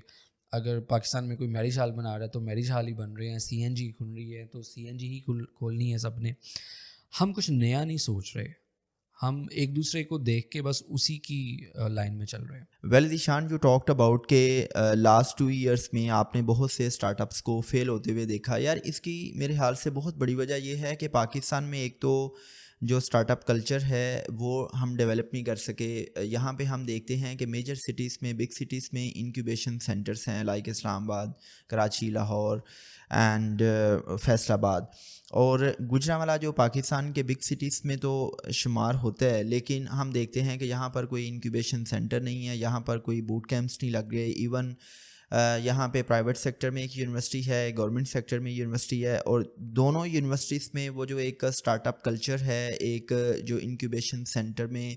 اگر پاکستان میں کوئی میرج ہال بنا رہا ہے تو میرج ہال ہی بن رہے ہیں, سی این جی کھل رہی ہے تو سی این جی ہی کھولنی ہے سب نے. ہم کچھ نیا نہیں سوچ رہے, ہم ایک دوسرے کو دیکھ کے بس اسی کی لائن میں چل رہے ہیں. Well Zeeshan, you talked about کہ لاسٹ 2 ایئرس میں آپ نے بہت سے اسٹارٹ اپس کو فیل ہوتے ہوئے دیکھا. یار اس کی میرے خیال سے بہت بڑی وجہ یہ ہے کہ پاکستان میں ایک تو جو اسٹارٹ اپ کلچر ہے وہ ہم ڈیولپ نہیں کر سکے. یہاں پہ ہم دیکھتے ہیں کہ میجر سٹیز میں, بگ سٹیز میں انکیوبیشن سینٹرس ہیں لائک اسلام آباد, کراچی, لاہور اینڈ فیصل آباد, اور گوجرانوالہ جو پاکستان کے بگ سٹیز میں تو شمار ہوتا ہے, لیکن ہم دیکھتے ہیں کہ یہاں پر کوئی انکیوبیشن سینٹر نہیں ہے, یہاں پر کوئی بوٹ کیمپس نہیں لگ رہے. ایون یہاں پہ پرائیویٹ سیکٹر میں ایک یونیورسٹی ہے, گورنمنٹ سیکٹر میں یونیورسٹی ہے, اور دونوں یونیورسٹیز میں وہ جو ایک اسٹارٹ اپ کلچر ہے, ایک جو انکیوبیشن سینٹر میں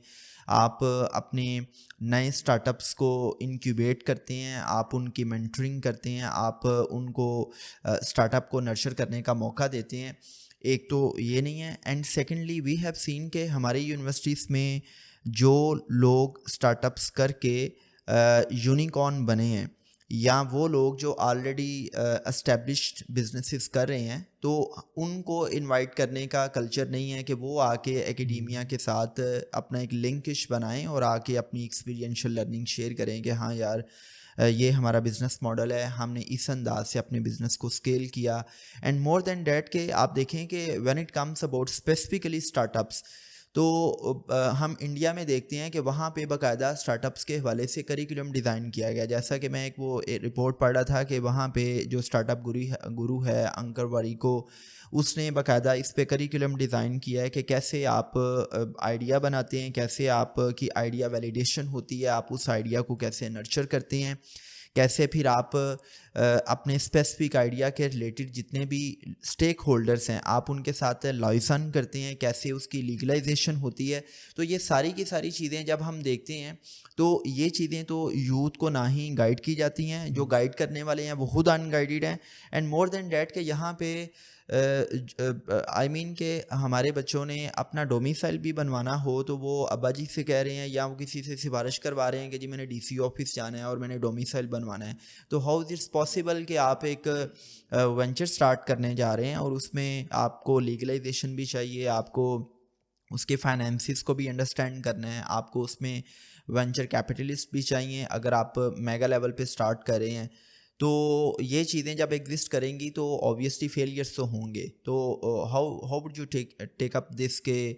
آپ اپنے نئے اسٹارٹ اپس کو انکیوبیٹ کرتے ہیں, آپ ان کی مینٹرنگ کرتے ہیں, آپ ان کو اسٹارٹ اپ کو نرچر کرنے کا موقع دیتے ہیں. ایک تو یہ نہیں ہے, and secondly we have seen کہ ہماری یونیورسٹیز میں جو لوگ اسٹارٹ اپس کر کے یونیکارن بنے ہیں, یا وہ لوگ جو آلریڈی اسٹیبلشڈ بزنسز کر رہے ہیں, تو ان کو انوائٹ کرنے کا کلچر نہیں ہے کہ وہ آ کے اکیڈیمیا کے ساتھ اپنا ایک لنکش بنائیں اور آ کے اپنی ایکسپیرینشیل لرننگ شیئر کریں کہ ہاں یار یہ ہمارا بزنس ماڈل ہے, ہم نے اس انداز سے اپنے بزنس کو اسکیل کیا. اینڈ مور دین دیٹ کہ آپ دیکھیں کہ when it comes about specifically start ups, تو ہم انڈیا میں دیکھتے ہیں کہ وہاں پہ باقاعدہ اسٹارٹ اپس کے حوالے سے کریکولم ڈیزائن کیا گیا. جیسا کہ میں ایک وہ رپورٹ پڑھ رہا تھا کہ وہاں پہ جو اسٹارٹ اپ گرو ہے انکر واریکو, اس نے باقاعدہ اس پہ کریکولم ڈیزائن کیا ہے کہ کیسے آپ آئیڈیا بناتے ہیں, کیسے آپ کی آئیڈیا ویلیڈیشن ہوتی ہے, آپ اس آئیڈیا کو کیسے نرچر کرتے ہیں, کیسے پھر آپ اپنے اسپیسیفک آئیڈیا کے ریلیٹڈ جتنے بھی اسٹیک ہولڈرس ہیں آپ ان کے ساتھ لائسن کرتے ہیں, کیسے اس کی لیگلائزیشن ہوتی ہے. تو یہ ساری کی ساری چیزیں جب ہم دیکھتے ہیں تو یہ چیزیں تو یوتھ کو نہ ہی گائیڈ کی جاتی ہیں, جو گائیڈ کرنے والے ہیں وہ خود ان گائیڈڈ ہیں. اینڈ مور دین دیٹ کہ یہاں پہ آئی مین کہ ہمارے بچوں نے اپنا ڈومیسائل بھی بنوانا ہو تو وہ ابا جی سے کہہ رہے ہیں یا وہ کسی سے سفارش کروا رہے ہیں کہ جی میں نے ڈی سی آفس جانا ہے اور میں نے ڈومیسائل بنوانا ہے. تو ہاؤ از اٹس پاسبل کہ آپ ایک وینچر اسٹارٹ کرنے جا رہے ہیں اور اس میں آپ کو لیگلائزیشن بھی چاہیے, آپ کو اس کے فائنینسز کو بھی انڈرسٹینڈ کرنا ہے, آپ کو اس میں وینچر کیپٹلسٹ بھی چاہیے اگر آپ میگا لیول پہ اسٹارٹ کر رہے ہیں. تو یہ چیزیں جب ایگزسٹ کریں گی تو آبویسلی فیلئرس تو ہوں گے. تو ہاؤ وڈ یو ٹیک اپ دس کہ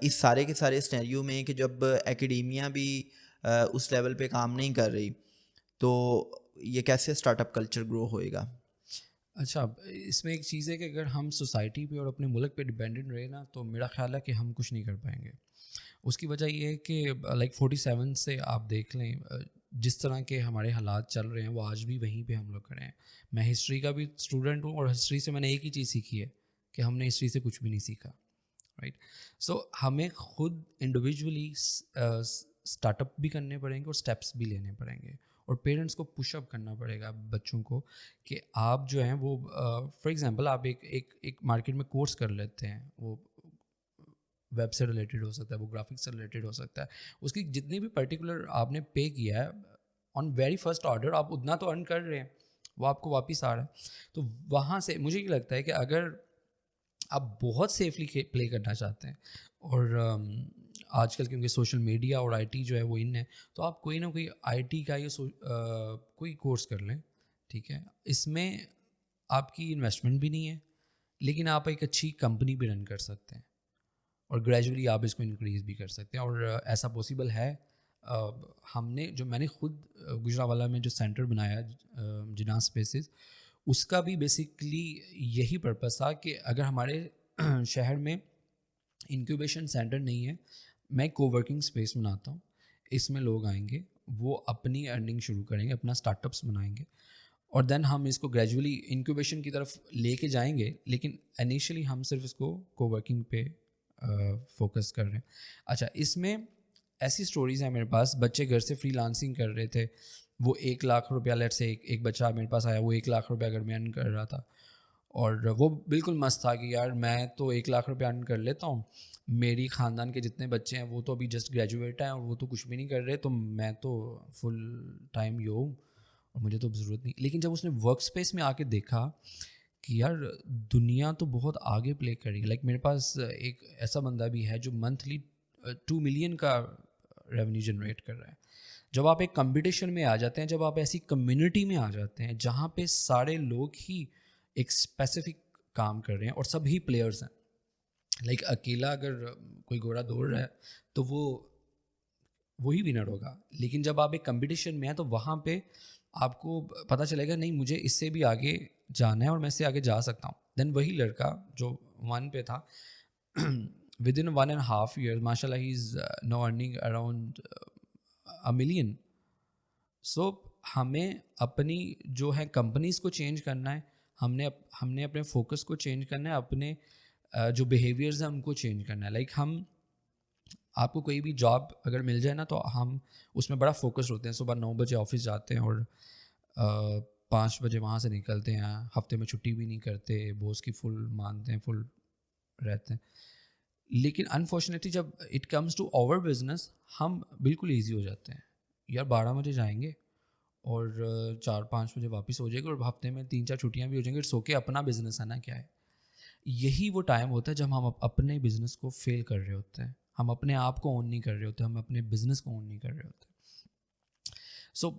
اس سارے کے سارے سینیریو میں کہ جب ایکیڈیمیا بھی اس لیول پہ کام نہیں کر رہی تو یہ کیسے اسٹارٹ اپ کلچر گرو ہوئے گا؟ اچھا, اس میں ایک چیز ہے کہ اگر ہم سوسائٹی پہ اور اپنے ملک پہ ڈپینڈنٹ رہے نا تو میرا خیال ہے کہ ہم کچھ نہیں کر پائیں گے. اس کی وجہ یہ ہے کہ لائک 47 سے آپ دیکھ لیں جس طرح کے ہمارے حالات چل رہے ہیں وہ آج بھی وہیں پہ ہم لوگ کھڑے ہیں. میں ہسٹری کا بھی اسٹوڈنٹ ہوں اور ہسٹری سے میں نے ایک ہی چیز سیکھی ہے کہ ہم نے ہسٹری سے کچھ بھی نہیں سیکھا, رائٹ. سو ہمیں خود انڈیویجولی اسٹارٹ اپ بھی کرنے پڑیں گے اور اسٹیپس بھی لینے پڑیں گے, اور پیرنٹس کو پش اپ کرنا پڑے گا بچوں کو کہ آپ جو ہیں وہ فار ایگزامپل آپ ایک مارکیٹ میں کورس کر لیتے ہیں, وہ ویب سے ریلیٹڈ ہو سکتا ہے, وہ گرافکس سے ریلیٹڈ ہو سکتا ہے, اس کی جتنی بھی پرٹیکولر آپ نے پے کیا ہے آن ویری فرسٹ آرڈر آپ اتنا تو ارن کر رہے ہیں, وہ آپ کو واپس آ رہا ہے. تو وہاں سے مجھے یہ لگتا ہے کہ اگر آپ بہت سیفلی پلے کرنا چاہتے ہیں اور آج کل کیونکہ سوشل میڈیا اور آئی ٹی جو ہے وہ ان ہے, تو آپ کوئی نہ کوئی آئی ٹی کا یا کوئی کورس کر لیں, ٹھیک ہے. اس میں آپ کی انویسٹمنٹ بھی نہیں ہے لیکن آپ ایک اچھی کمپنی بھی رن کر سکتے ہیں اور گریجولی آپ اس کو انکریز بھی کر سکتے ہیں, اور ایسا پاسبل ہے. میں نے خود گجرانوالہ میں جو سینٹر بنایا جناح اسپیسز, اس کا بھی بیسکلی یہی پرپس تھا کہ اگر ہمارے شہر میں انکیوبیشن سینٹر نہیں ہے, میں کو ورکنگ اسپیس بناتا ہوں, اس میں لوگ آئیں گے, وہ اپنی ارننگ شروع کریں گے, اپنا اسٹارٹ اپس بنائیں گے, اور دین ہم اس کو گریجولی انکیوبیشن کی طرف لے کے جائیں گے. لیکن انیشلی ہم صرف اس کو کو ورکنگ پہ فوکس کر رہے ہیں. اچھا, اس میں ایسی اسٹوریز ہیں میرے پاس, بچے گھر سے فری لانسنگ کر رہے تھے, وہ 1,00,000 روپیہ لیٹ سے ایک بچہ میرے پاس آیا, وہ 1,00,000 روپیہ گھر میں ارن کر رہا تھا, اور وہ بالکل مست تھا کہ یار میں تو 1,00,000 روپیہ ارن کر لیتا ہوں, میری خاندان کے جتنے بچے ہیں وہ تو ابھی جسٹ گریجویٹ ہیں اور وہ تو کچھ بھی نہیں کر رہے, تو میں تو فل ٹائم یہ ہوں اور مجھے تو ضرورت نہیں. لیکن جب اس نے ورک اسپیس میں آ کے دیکھا کہ یار دنیا تو بہت آگے پلے کر رہی ہے, لائک میرے پاس ایک ایسا بندہ بھی ہے جو منتھلی 2 ملین کا ریونیو جنریٹ کر رہا ہے. جب آپ ایک کمپٹیشن میں آ جاتے ہیں, جب آپ ایسی کمیونٹی میں آ جاتے ہیں جہاں پہ سارے لوگ ہی ایک اسپیسیفک کام کر رہے ہیں اور سب ہی پلیئرز ہیں, لائک اکیلا اگر کوئی گھوڑا دوڑ رہا ہے تو وہی ونر ہوگا, لیکن جب آپ ایک کمپٹیشن میں ہیں تو وہاں پہ آپ کو پتہ چلے گا نہیں مجھے اس سے بھی آگے جانا ہے اور میں اس سے آگے جا سکتا ہوں. دین وہی لڑکا جو 1 پہ تھا ود ان 1.5 years ماشاء اللہ ہی از نو ارننگ اراؤنڈ 1 million. سو ہمیں اپنی جو ہے کمپنیز کو چینج کرنا ہے, ہم نے اپنے فوکس کو چینج کرنا ہے, اپنے جو بیہیویئرز ہیں ان کو چینج کرنا ہے. لائک آپ کو کوئی بھی جاب اگر مل جائے نا تو ہم اس میں بڑا فوکس ہوتے ہیں, صبح 9 بجے آفس جاتے ہیں اور 5 بجے وہاں سے نکلتے ہیں, ہفتے میں چھٹی بھی نہیں کرتے, باس کی فل مانتے ہیں, فل رہتے ہیں. لیکن انفارچونیٹلی جب it comes to our business ہم بالکل ایزی ہو جاتے ہیں, یار 12 بجے جائیں گے اور 4-5 بجے واپس ہو جائے گا, اور ہفتے میں 3-4 چھٹیاں بھی ہو جائیں گی, اٹس اوکے, اپنا بزنس ہے نا, کیا ہے. یہی وہ ٹائم ہوتا ہے جب ہم اپنے بزنس کو فیل کر رہے ہوتے ہیں, ہم اپنے آپ کو اون نہیں کر رہے ہوتے, ہم اپنے بزنس کو اون نہیں کر رہے ہوتے. سو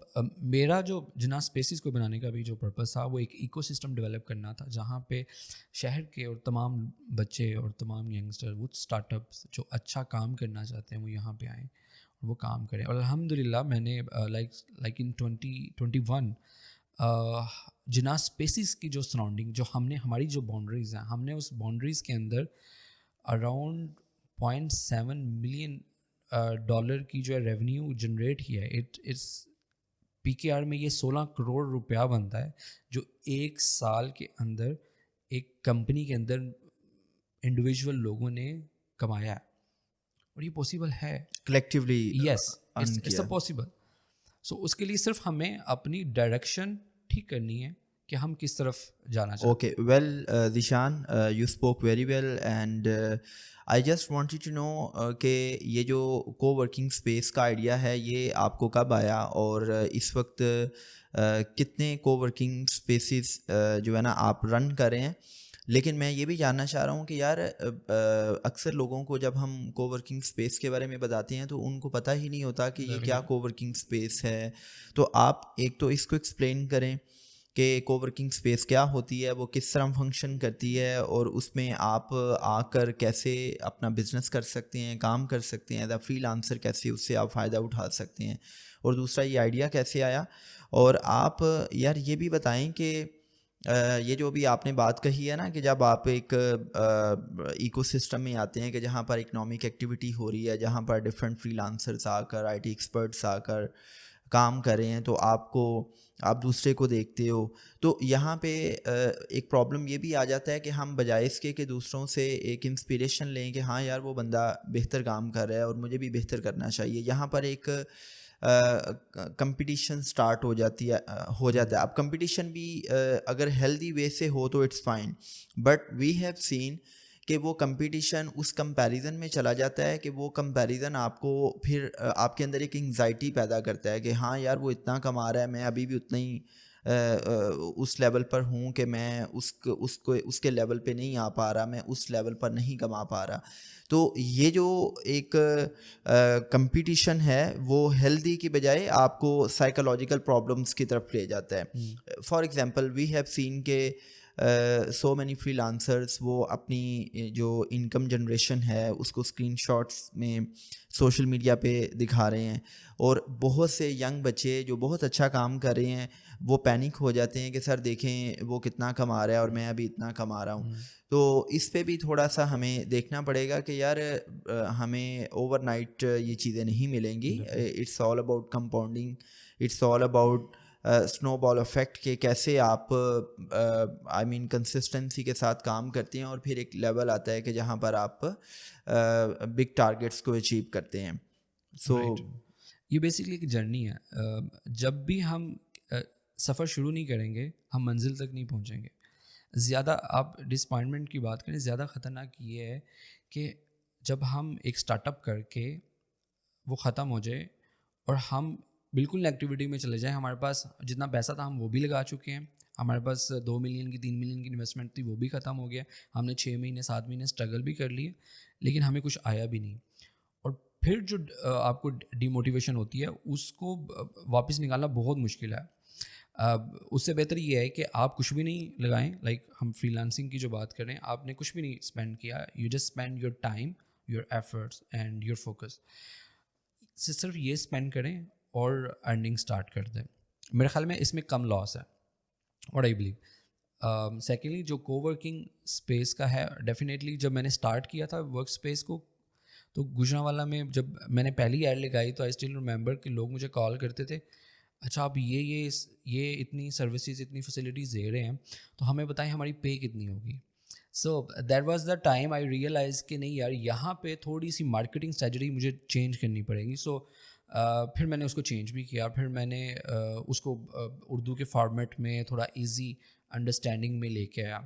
میرا جو جناح اسپیسز کو بنانے کا بھی جو پرپس تھا وہ ایک ایکو سسٹم ڈیولپ کرنا تھا جہاں پہ شہر کے اور تمام بچے اور تمام ینگسٹر وہ اسٹارٹ اپس جو اچھا کام کرنا چاہتے ہیں وہ یہاں پہ آئیں اور وہ کام کریں. اور الحمدللہ میں نے لائک ان 2021 جناح اسپیسز کی جو سراؤنڈنگ جو ہم نے ہماری جو باؤنڈریز ہیں ہم نے اس باؤنڈریز کے اندر اراؤنڈ 0.7 ملین ڈالر کی جو ہے ریونیو جنریٹ کیا ہے. اٹس PKR میں یہ 16 کروڑ روپیہ بنتا ہے جو ایک سال کے اندر ایک کمپنی کے اندر انڈیویجول لوگوں نے کمایا ہے, اور یہ پاسبل ہے collectively. Yes it's a possible. So اس کے لیے صرف ہمیں اپنی ڈائریکشن ٹھیک کرنی ہے کہ ہم کس طرف جانا چاہتے ہیں. Okay, well Zeeshan, you spoke very well, and I just wanted to know کہ یہ جو کو ورکنگ اسپیس کا آئیڈیا ہے یہ آپ کو کب آیا, اور اس وقت کتنے کو ورکنگ اسپیسز جو ہے نا آپ رن کر رہے ہیں. لیکن میں یہ بھی جاننا چاہ رہا ہوں کہ یار اکثر لوگوں کو جب ہم کو ورکنگ اسپیس کے بارے میں بتاتے ہیں تو ان کو پتہ ہی نہیں ہوتا کہ یہ کیا کو ورکنگ اسپیس ہے. تو آپ ایک تو اس کو ایکسپلین کریں کہ کو ورکنگ اسپیس کیا ہوتی ہے, وہ کس طرح فنکشن کرتی ہے, اور اس میں آپ آ کر کیسے اپنا بزنس کر سکتے ہیں, کام کر سکتے ہیں ایز اے فری لانسر, کیسے اس سے آپ فائدہ اٹھا سکتے ہیں, اور دوسرا یہ آئیڈیا کیسے آیا. اور آپ یار یہ بھی بتائیں کہ یہ جو بھی آپ نے بات کہی ہے نا کہ جب آپ ایک ایکو سسٹم میں آتے ہیں کہ جہاں پر اکنامک ایکٹیویٹی ہو رہی ہے, جہاں پر ڈفرینٹ فری لانسرس آ کر, آئی ٹی ایکسپرٹس آ کر کام کر رہے ہیں, تو آپ دوسرے کو دیکھتے ہو, تو یہاں پہ ایک پرابلم یہ بھی آ جاتا ہے کہ ہم بجائے اس کے کہ دوسروں سے ایک انسپریشن لیں کہ ہاں یار وہ بندہ بہتر کام کر رہا ہے اور مجھے بھی بہتر کرنا چاہیے, یہاں پر ایک کمپٹیشن سٹارٹ ہو جاتا ہے. اب کمپٹیشن بھی اگر ہیلدی وے سے ہو تو it's fine, but we have seen کہ وہ کمپٹیشن اس کمپیریزن میں چلا جاتا ہے کہ وہ کمپیریزن آپ کو پھر آپ کے اندر ایک انگزائٹی پیدا کرتا ہے کہ ہاں یار وہ اتنا کما رہا ہے, میں ابھی بھی اتنا ہی اس لیول پر ہوں کہ میں اس کے لیول پہ نہیں آ پا رہا, میں اس لیول پر نہیں کما پا رہا. تو یہ جو ایک کمپٹیشن ہے وہ ہیلدی کی بجائے آپ کو سائیکولوجیکل پرابلمس کی طرف لے جاتا ہے. For example we have seen کہ سو مینی فری لانسرس وہ اپنی جو انکم جنریشن ہے اس کو اسکرین شاٹس میں سوشل میڈیا پہ دکھا رہے ہیں, اور بہت سے ینگ بچے جو بہت اچھا کام کر رہے ہیں وہ پینک ہو جاتے ہیں کہ سر دیکھیں وہ کتنا کما رہا ہے اور میں ابھی اتنا کما رہا ہوں. تو اس پہ بھی تھوڑا سا ہمیں دیکھنا پڑے گا کہ یار ہمیں اوور نائٹ یہ چیزیں نہیں ملیں گی. It's all about compounding, it's all about snowball effect, کہ کیسے آپ آئی مین کنسسٹنسی کے ساتھ کام کرتے ہیں اور پھر ایک لیول آتا ہے کہ جہاں پر آپ بگ ٹارگیٹس کو اچیو کرتے ہیں. سو یہ بیسکلی ایک جرنی ہے. جب بھی ہم سفر شروع نہیں کریں گے ہم منزل تک نہیں پہنچیں گے. زیادہ آپ ڈس اپوائنٹمنٹ کی بات کریں, زیادہ خطرناک یہ ہے کہ جب ہم ایک اسٹارٹ اپ کر کے وہ ختم ہو جائے اور ہم بالکل نیگیٹیوٹی میں چلے جائیں, ہمارے پاس جتنا پیسہ تھا ہم وہ بھی لگا چکے ہیں, ہمارے پاس 2 ملین کی 3 ملین کی انویسٹمنٹ تھی وہ بھی ختم ہو گیا, ہم نے 6 مہینے 7 مہینے اسٹرگل بھی کر لیے لیکن ہمیں کچھ آیا بھی نہیں. اور پھر جو آپ کو ڈی موٹیویشن ہوتی ہے اس کو واپس نکالنا بہت مشکل ہے. اس سے بہتر یہ ہے کہ آپ کچھ بھی نہیں لگائیں. لائک ہم فری لانسنگ کی جو بات کریں, آپ نے کچھ بھی نہیں اسپینڈ کیا, you just spend your time, your efforts and your focus. صرف یہ اسپینڈ کریں اور ارننگ اسٹارٹ کر دیں. میرے خیال میں اس میں کم لاس ہے, واٹ آئی بلیو. سیکنڈلی جو کو ورکنگ اسپیس کا ہے, ڈیفینیٹلی جب میں نے اسٹارٹ کیا تھا ورک اسپیس کو تو گجرانوالا میں جب میں نے پہلی ایڈ لگائی تو آئی اسٹل ریممبر کہ لوگ مجھے کال کرتے تھے, اچھا آپ یہ اتنی سروسز اتنی فیسلٹیز دے رہے ہیں تو ہمیں بتائیں ہماری پے کتنی ہوگی. So that was the time I realise کہ نہیں یار یہاں پہ تھوڑی سی مارکیٹنگ اسٹریٹجی مجھے چینج کرنی پڑے گی. سو پھر میں نے اس کو چینج بھی کیا, پھر میں نے اس کو اردو کے فارمیٹ میں تھوڑا ایزی انڈرسٹینڈنگ میں لے کے آیا.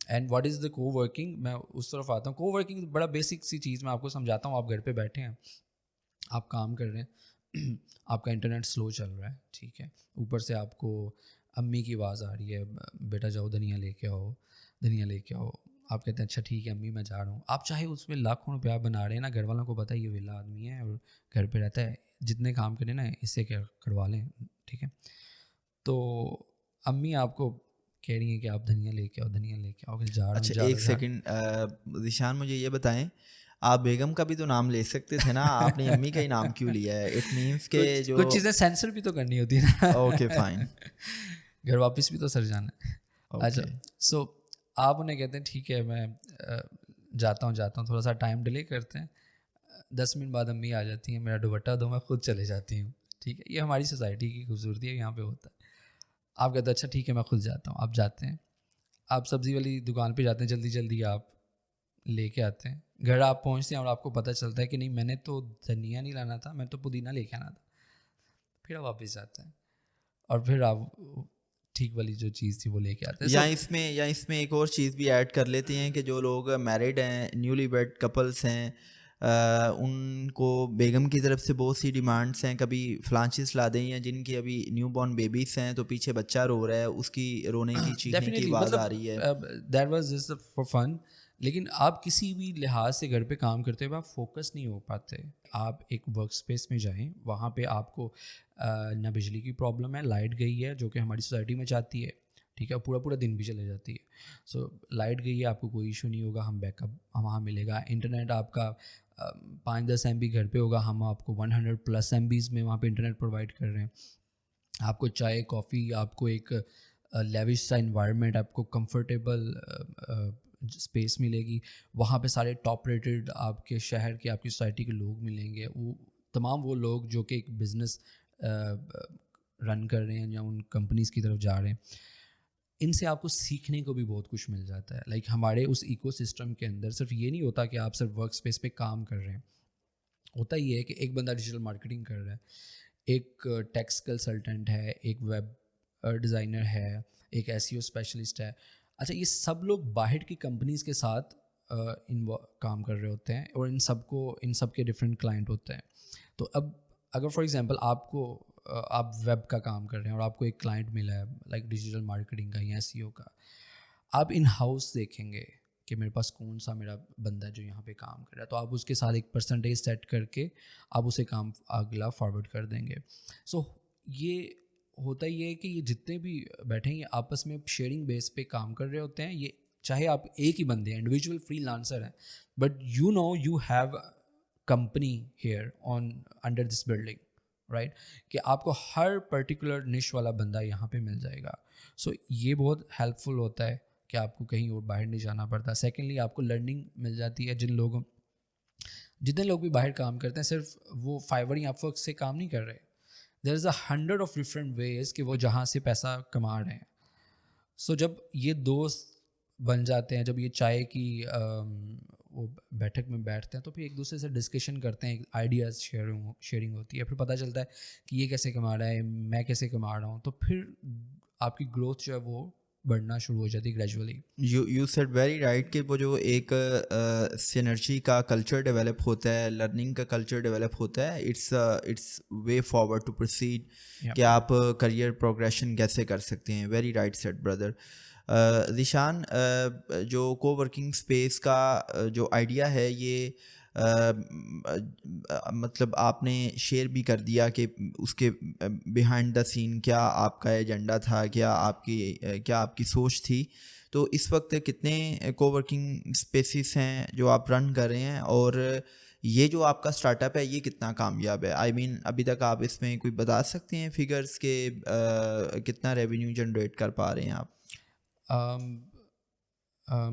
اینڈ واٹ از دا کو ورکنگ, میں اس طرف آتا ہوں. کو ورکنگ بڑا بیسک سی چیز میں آپ کو سمجھاتا ہوں. آپ گھر پہ بیٹھے ہیں, آپ کام کر رہے ہیں, آپ کا انٹرنیٹ سلو چل رہا ہے, ٹھیک ہے, اوپر سے آپ کو امی کی آواز آ رہی ہے, بیٹا جاؤ دھنیا لے کے آؤ, دھنیا لے کے آؤ. آپ کہتے ہیں اچھا ٹھیک ہے امی میں جا رہا ہوں. آپ چاہے اس میں لاکھوں روپیہ بنا رہے ہیں نا, گھر والوں کو پتہ ہے یہ ویلا آدمی ہے اور گھر پہ رہتا ہے, جتنے کام کریں نا اس سے کروا لیں, ٹھیک ہے. تو امی آپ کو کہہ رہی ہیں کہ آپ دھنیا لے کے آؤ, دھنیا لے کے آؤ, جا رہا ہوں. اچھا ایک سیکنڈ ذیشان, مجھے یہ بتائیں آپ بیگم کا بھی تو نام لے سکتے تھے نا, آپ نے امی کا ہی نام کیوں لیا ہے؟ اٹ مینس کہ جو کچھ چیزیں سینسر بھی تو کرنی ہوتی ہے نا. اوکے فائن, گھر واپس بھی تو سر جانا ہے. اچھا سو آپ انہیں کہتے ہیں ٹھیک ہے میں جاتا ہوں, تھوڑا سا ٹائم ڈیلے کرتے ہیں, 10 منٹ بعد امی آ جاتی ہیں, میرا دوپٹہ دو, میں خود چلے جاتی ہوں, ٹھیک ہے, یہ ہماری سوسائٹی کی خوبصورتی ہے, یہاں پہ ہوتا ہے. آپ کہتے ہیں اچھا ٹھیک ہے میں خود جاتا ہوں, آپ جاتے ہیں, آپ سبزی والی دکان پہ جاتے ہیں, جلدی جلدی آپ لے کے آتے ہیں, گھر آپ پہنچتے ہیں اور آپ کو پتہ چلتا ہے کہ نہیں میں نے تو دھنیا نہیں لانا تھا, میں تو پودینہ لے کے آنا تھا. پھر آپ واپس جاتے ہیں اور پھر آپ ٹھیک والی جو چیز تھی وہ لے کے آتے ہیں. یا اس میں ایک اور چیز بھی ایڈ کر لیتے ہیں کہ جو لوگ میرڈ ہیں, نیولی ویڈ کپلس ہیں, ان کو بیگم کی طرف سے بہت سی ڈیمانڈس ہیں, کبھی فلانچز لا دیں, یا جن کی ابھی نیو بورن بیبیز ہیں تو پیچھے بچہ رو رہا ہے, اس کی رونے کی چیخنے کی آواز آ رہی ہے. That was just for fun. لیکن آپ کسی بھی لحاظ سے گھر پہ کام کرتے ہوئے آپ فوکس نہیں ہو پاتے. آپ ایک ورک اسپیس میں جائیں, وہاں پہ آپ کو نہ بجلی کی پرابلم ہے, لائٹ گئی ہے جو کہ ہماری سوسائٹی میں چاہتی ہے, ٹھیک ہے, پورا پورا دن بھی چلے جاتی ہے. سو لائٹ گئی ہے, آپ کو کوئی ایشو نہیں ہوگا, ہم بیک اپ وہاں ملے گا. انٹرنیٹ آپ کا 5-10 MB گھر پہ ہوگا, ہم آپ کو 100+ MBs میں وہاں پہ انٹرنیٹ پرووائڈ کر رہے ہیں. آپ کو چائے کافی, آپ کو ایک لیوش سا انوائرمنٹ, آپ کو کمفرٹیبل اسپیس ملے گی. وہاں پہ سارے ٹاپ ریٹڈ آپ کے شہر کے, آپ کی سوسائٹی کے لوگ ملیں گے. وہ تمام وہ لوگ جو کہ ایک بزنس رن کر رہے ہیں یا ان کمپنیز کی طرف جا رہے ہیں, ان سے آپ کو سیکھنے کو بھی بہت کچھ مل جاتا ہے. لائک ہمارے اس ایکو سسٹم کے اندر صرف یہ نہیں ہوتا کہ آپ صرف ورک اسپیس پہ کام کر رہے ہیں. ہوتا یہ ہے کہ ایک بندہ ڈیجیٹل مارکیٹنگ کر رہا ہے, ایک ٹیکس کنسلٹنٹ ہے, ایک ویب ڈیزائنر ہے, ایک SEO اسپیشلسٹ ہے. اچھا یہ سب لوگ باہر کی کمپنیز کے ساتھ کام کر رہے ہوتے ہیں, اور ان سب کے ڈفرینٹ کلائنٹ ہوتے ہیں. تو اب اگر فار ایگزامپل آپ ویب کا کام کر رہے ہیں اور آپ کو ایک کلائنٹ ملا ہے لائک ڈیجیٹل مارکیٹنگ کا یا SEO کا, آپ ان ہاؤس دیکھیں گے کہ میرے پاس کون سا میرا بندہ جو یہاں پہ کام کر رہا ہے, تو آپ اس کے ساتھ ایک پرسنٹیج سیٹ کر کے آپ اسے کام اگلا فارورڈ کر دیں گے. سو یہ ہوتا ہی ہے کہ یہ جتنے بھی بیٹھے ہیں یہ آپس میں شیئرنگ بیس پہ کام کر رہے ہوتے ہیں. یہ چاہے آپ ایک ہی بندے ہیں, انڈیویجول فری لانسر ہیں, but you have company here under this building, right, کہ آپ کو ہر پرٹیکولر نش والا بندہ یہاں پہ مل جائے گا. سو یہ بہت ہیلپ فل ہوتا ہے کہ آپ کو کہیں اور باہر نہیں جانا پڑتا. سیکنڈلی آپ کو لرننگ مل جاتی ہے. جتنے لوگ بھی باہر کام کرتے ہیں صرف وہ فائور یا اپورک سے کام نہیں کر رہے, دیر از 100 آف ڈفرینٹ ویز کہ وہ جہاں سے پیسہ کما رہے ہیں. سو جب یہ دوست بن جاتے ہیں, جب یہ چائے کی وہ بیٹھک میں بیٹھتے ہیں, تو پھر ایک دوسرے سے ڈسکشن کرتے ہیں, آئیڈیاز شیئرنگ ہوتی ہے. پھر پتہ چلتا ہے کہ یہ کیسے کما رہا ہے, میں کیسے کما رہا ہوں. تو پھر آپ کی گروتھ جو ہے وہ بڑھنا شروع ہو جاتی ہے gradually. You said very right کہ وہ جو ایک سینرجی کا کلچر ڈیولپ ہوتا ہے, لرننگ کا کلچر ڈیولپ ہوتا ہے, it's way forward to proceed کہ آپ کریئر پروگریشن کیسے کر سکتے ہیں. Very right said brother. Zeeshan, جو کو ورکنگ اسپیس کا جو آئیڈیا ہے یہ مطلب آپ نے شیئر بھی کر دیا کہ اس کے بیہائنڈ دا سین کیا آپ کا ایجنڈا تھا, کیا آپ کی سوچ تھی. تو اس وقت کتنے کو ورکنگ اسپیسیز ہیں جو آپ رن کر رہے ہیں, اور یہ جو آپ کا اسٹارٹ اپ ہے یہ کتنا کامیاب ہے؟ آئی مین ابھی تک آپ اس میں کوئی بتا سکتے ہیں فگرس کہ کتنا ریونیو جنریٹ کر پا رہے ہیں آپ؟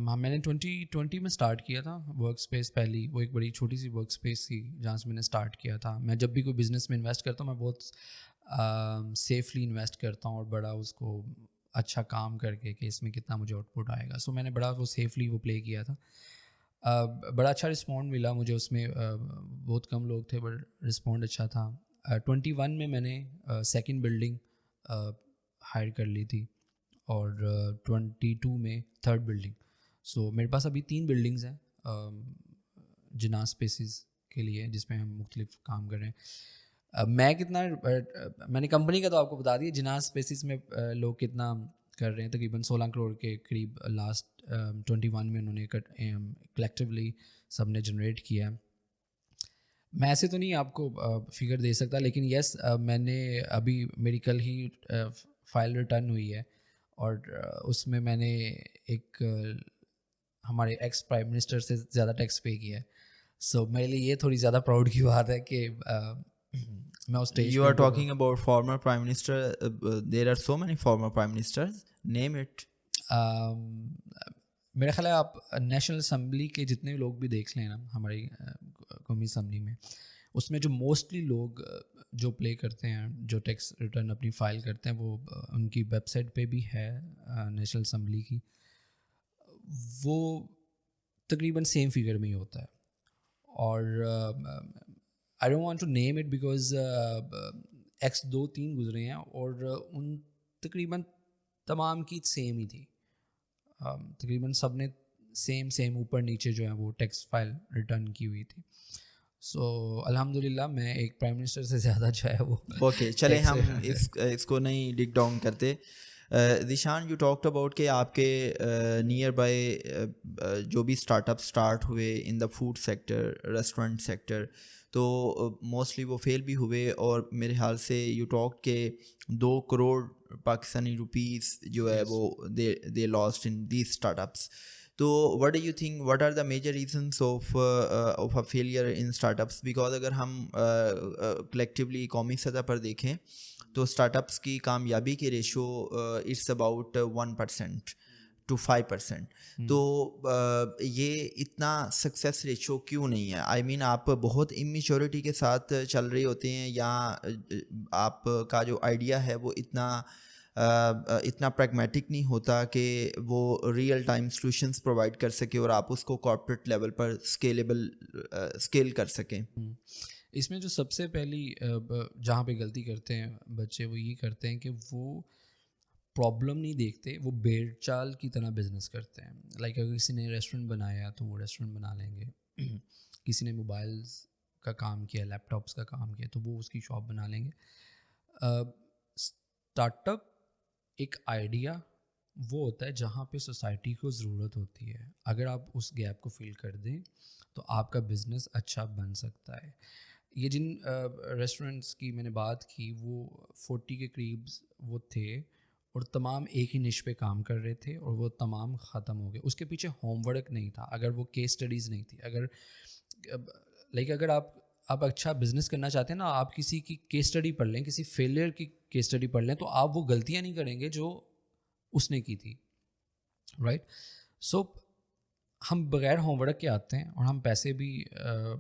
میں نے 2020 میں اسٹارٹ کیا تھا ورک اسپیس. پہلی وہ ایک بڑی چھوٹی سی ورک اسپیس تھی جہاں سے میں نے اسٹارٹ کیا تھا. میں جب بھی کوئی بزنس میں انویسٹ کرتا ہوں میں بہت سیفلی انویسٹ کرتا ہوں اور بڑا اس کو اچھا کام کر کے کہ اس میں کتنا مجھے آؤٹ پٹ آئے گا. سو میں نے بڑا وہ سیفلی وہ پلے کیا تھا. بڑا اچھا رسپونڈ ملا مجھے اس میں. بہت کم لوگ تھے بٹ رسپونڈ اچھا تھا. 21 میں نے سیکنڈ بلڈنگ ہائر کر لی تھی اور 22 میں تھرڈ بلڈنگ. سو میرے پاس ابھی 3 بلڈنگز ہیں جناح اسپیسیز کے لیے جس میں ہم مختلف کام کر رہے ہیں. میں نے کمپنی کا تو آپ کو بتا دیا. جناح اسپیسیز میں لوگ کتنا کر رہے ہیں, تقریباً 16 کروڑ کے قریب لاسٹ 21 میں انہوں نے کلیکٹیولی سب نے جنریٹ کیا. میں ایسے تو نہیں آپ کو فگر دے سکتا, لیکن یس میں نے ابھی میری کل ہی فائل ریٹرن ہوئی ہے اور اس میں نے ایک ہمارے ایکس پرائم منسٹر سے زیادہ ٹیکس پے کیا ہے. سو میرے لیے یہ تھوڑی زیادہ پراؤڈ کی بات ہے کہ میں اس stage. You are talking about former prime minister. There are so many former prime ministers, name it. میرا خیال ہے آپ نیشنل اسمبلی کے جتنے لوگ بھی دیکھ لیں نا ہماری قومی اسمبلی میں, اس میں جو موسٹلی لوگ جو پلے کرتے ہیں, جو ٹیکس ریٹرن اپنی فائل کرتے ہیں, وہ ان کی ویب سائٹ پہ بھی ہے نیشنل اسمبلی کی, وہ تقریباً سیم فگر میں ہی ہوتا ہے. اور I don't want to name it because ex 2-3 گزرے ہیں اور ان تقریباً تمام کی سیم ہی تھی, تقریباً سب نے سیم اوپر نیچے جو ہیں وہ ٹیکس فائل ریٹرن کی ہوئی تھی. سو الحمد للہ میں ایک پرائم منسٹر سے زیادہ جو ہے وہ اوکے چلیں ہم اس کو نہیں ڈگ ڈاؤن کرتے. ذیشان یو ٹاکڈ اباؤٹ کہ آپ کے نیئر بائی جو بھی اسٹارٹ اپ اسٹارٹ ہوئے in the food sector, restaurant sector, تو موسٹلی وہ فیل بھی ہوئے, اور میرے خیال سے یو ٹاک کہ 2 کروڑ پاکستانی روپیز جو ہے وہ the last in these startups. تو what do you think what are the major reasons of a failure in startups? Because اگر ہم کلیکٹیولی قومی سطح پر دیکھیں تو اسٹارٹ اپس کی کامیابی کی ریشو اٹس اباؤٹ 1% to 5%. تو یہ اتنا سکسیس ریشو کیوں نہیں ہے؟ آئی مین آپ بہت امیچورٹی کے ساتھ چل رہے ہوتے ہیں, یا آپ کا جو آئیڈیا ہے وہ اتنا پریگمیٹک نہیں ہوتا کہ وہ ریئل ٹائم سلوشنس پرووائڈ کر سکے اور آپ اس کو کارپوریٹ لیول پر اسکیل کر سکیں؟ اس میں جو سب سے پہلی جہاں پہ غلطی کرتے ہیں بچے, وہ یہ کرتے ہیں کہ وہ پرابلم نہیں دیکھتے, وہ بھیڑ چال کی طرح بزنس کرتے ہیں. لائک اگر کسی نے ریسٹورنٹ بنایا تو وہ ریسٹورنٹ بنا لیں گے, کسی نے موبائلس کا کام کیا, لیپ ٹاپس کا کام کیا, تو وہ اس کی شاپ بنا لیں گے. اسٹارٹ اپ ایک آئیڈیا وہ ہوتا ہے جہاں پہ سوسائٹی کو ضرورت ہوتی ہے. اگر آپ اس گیپ کو فل کر دیں تو آپ کا بزنس اچھا بن سکتا ہے. یہ جن ریسٹورنٹس کی میں نے بات کی وہ 40 کے قریب وہ تھے, اور تمام ایک ہی نش پہ کام کر رہے تھے, اور وہ تمام ختم ہو گئے. اس کے پیچھے ہوم ورک نہیں تھا, اگر وہ کیس اسٹڈیز نہیں تھی. اگر آپ اچھا بزنس کرنا چاہتے ہیں نا, آپ کسی کی کیس اسٹڈی پڑھ لیں, کسی فیلئر کی کیس اسٹڈی پڑھ لیں, تو آپ وہ غلطیاں نہیں کریں گے جو اس نے کی تھی, رائٹ. سو ہم بغیر ہوم ورک کے آتے ہیں, اور ہم پیسے بھی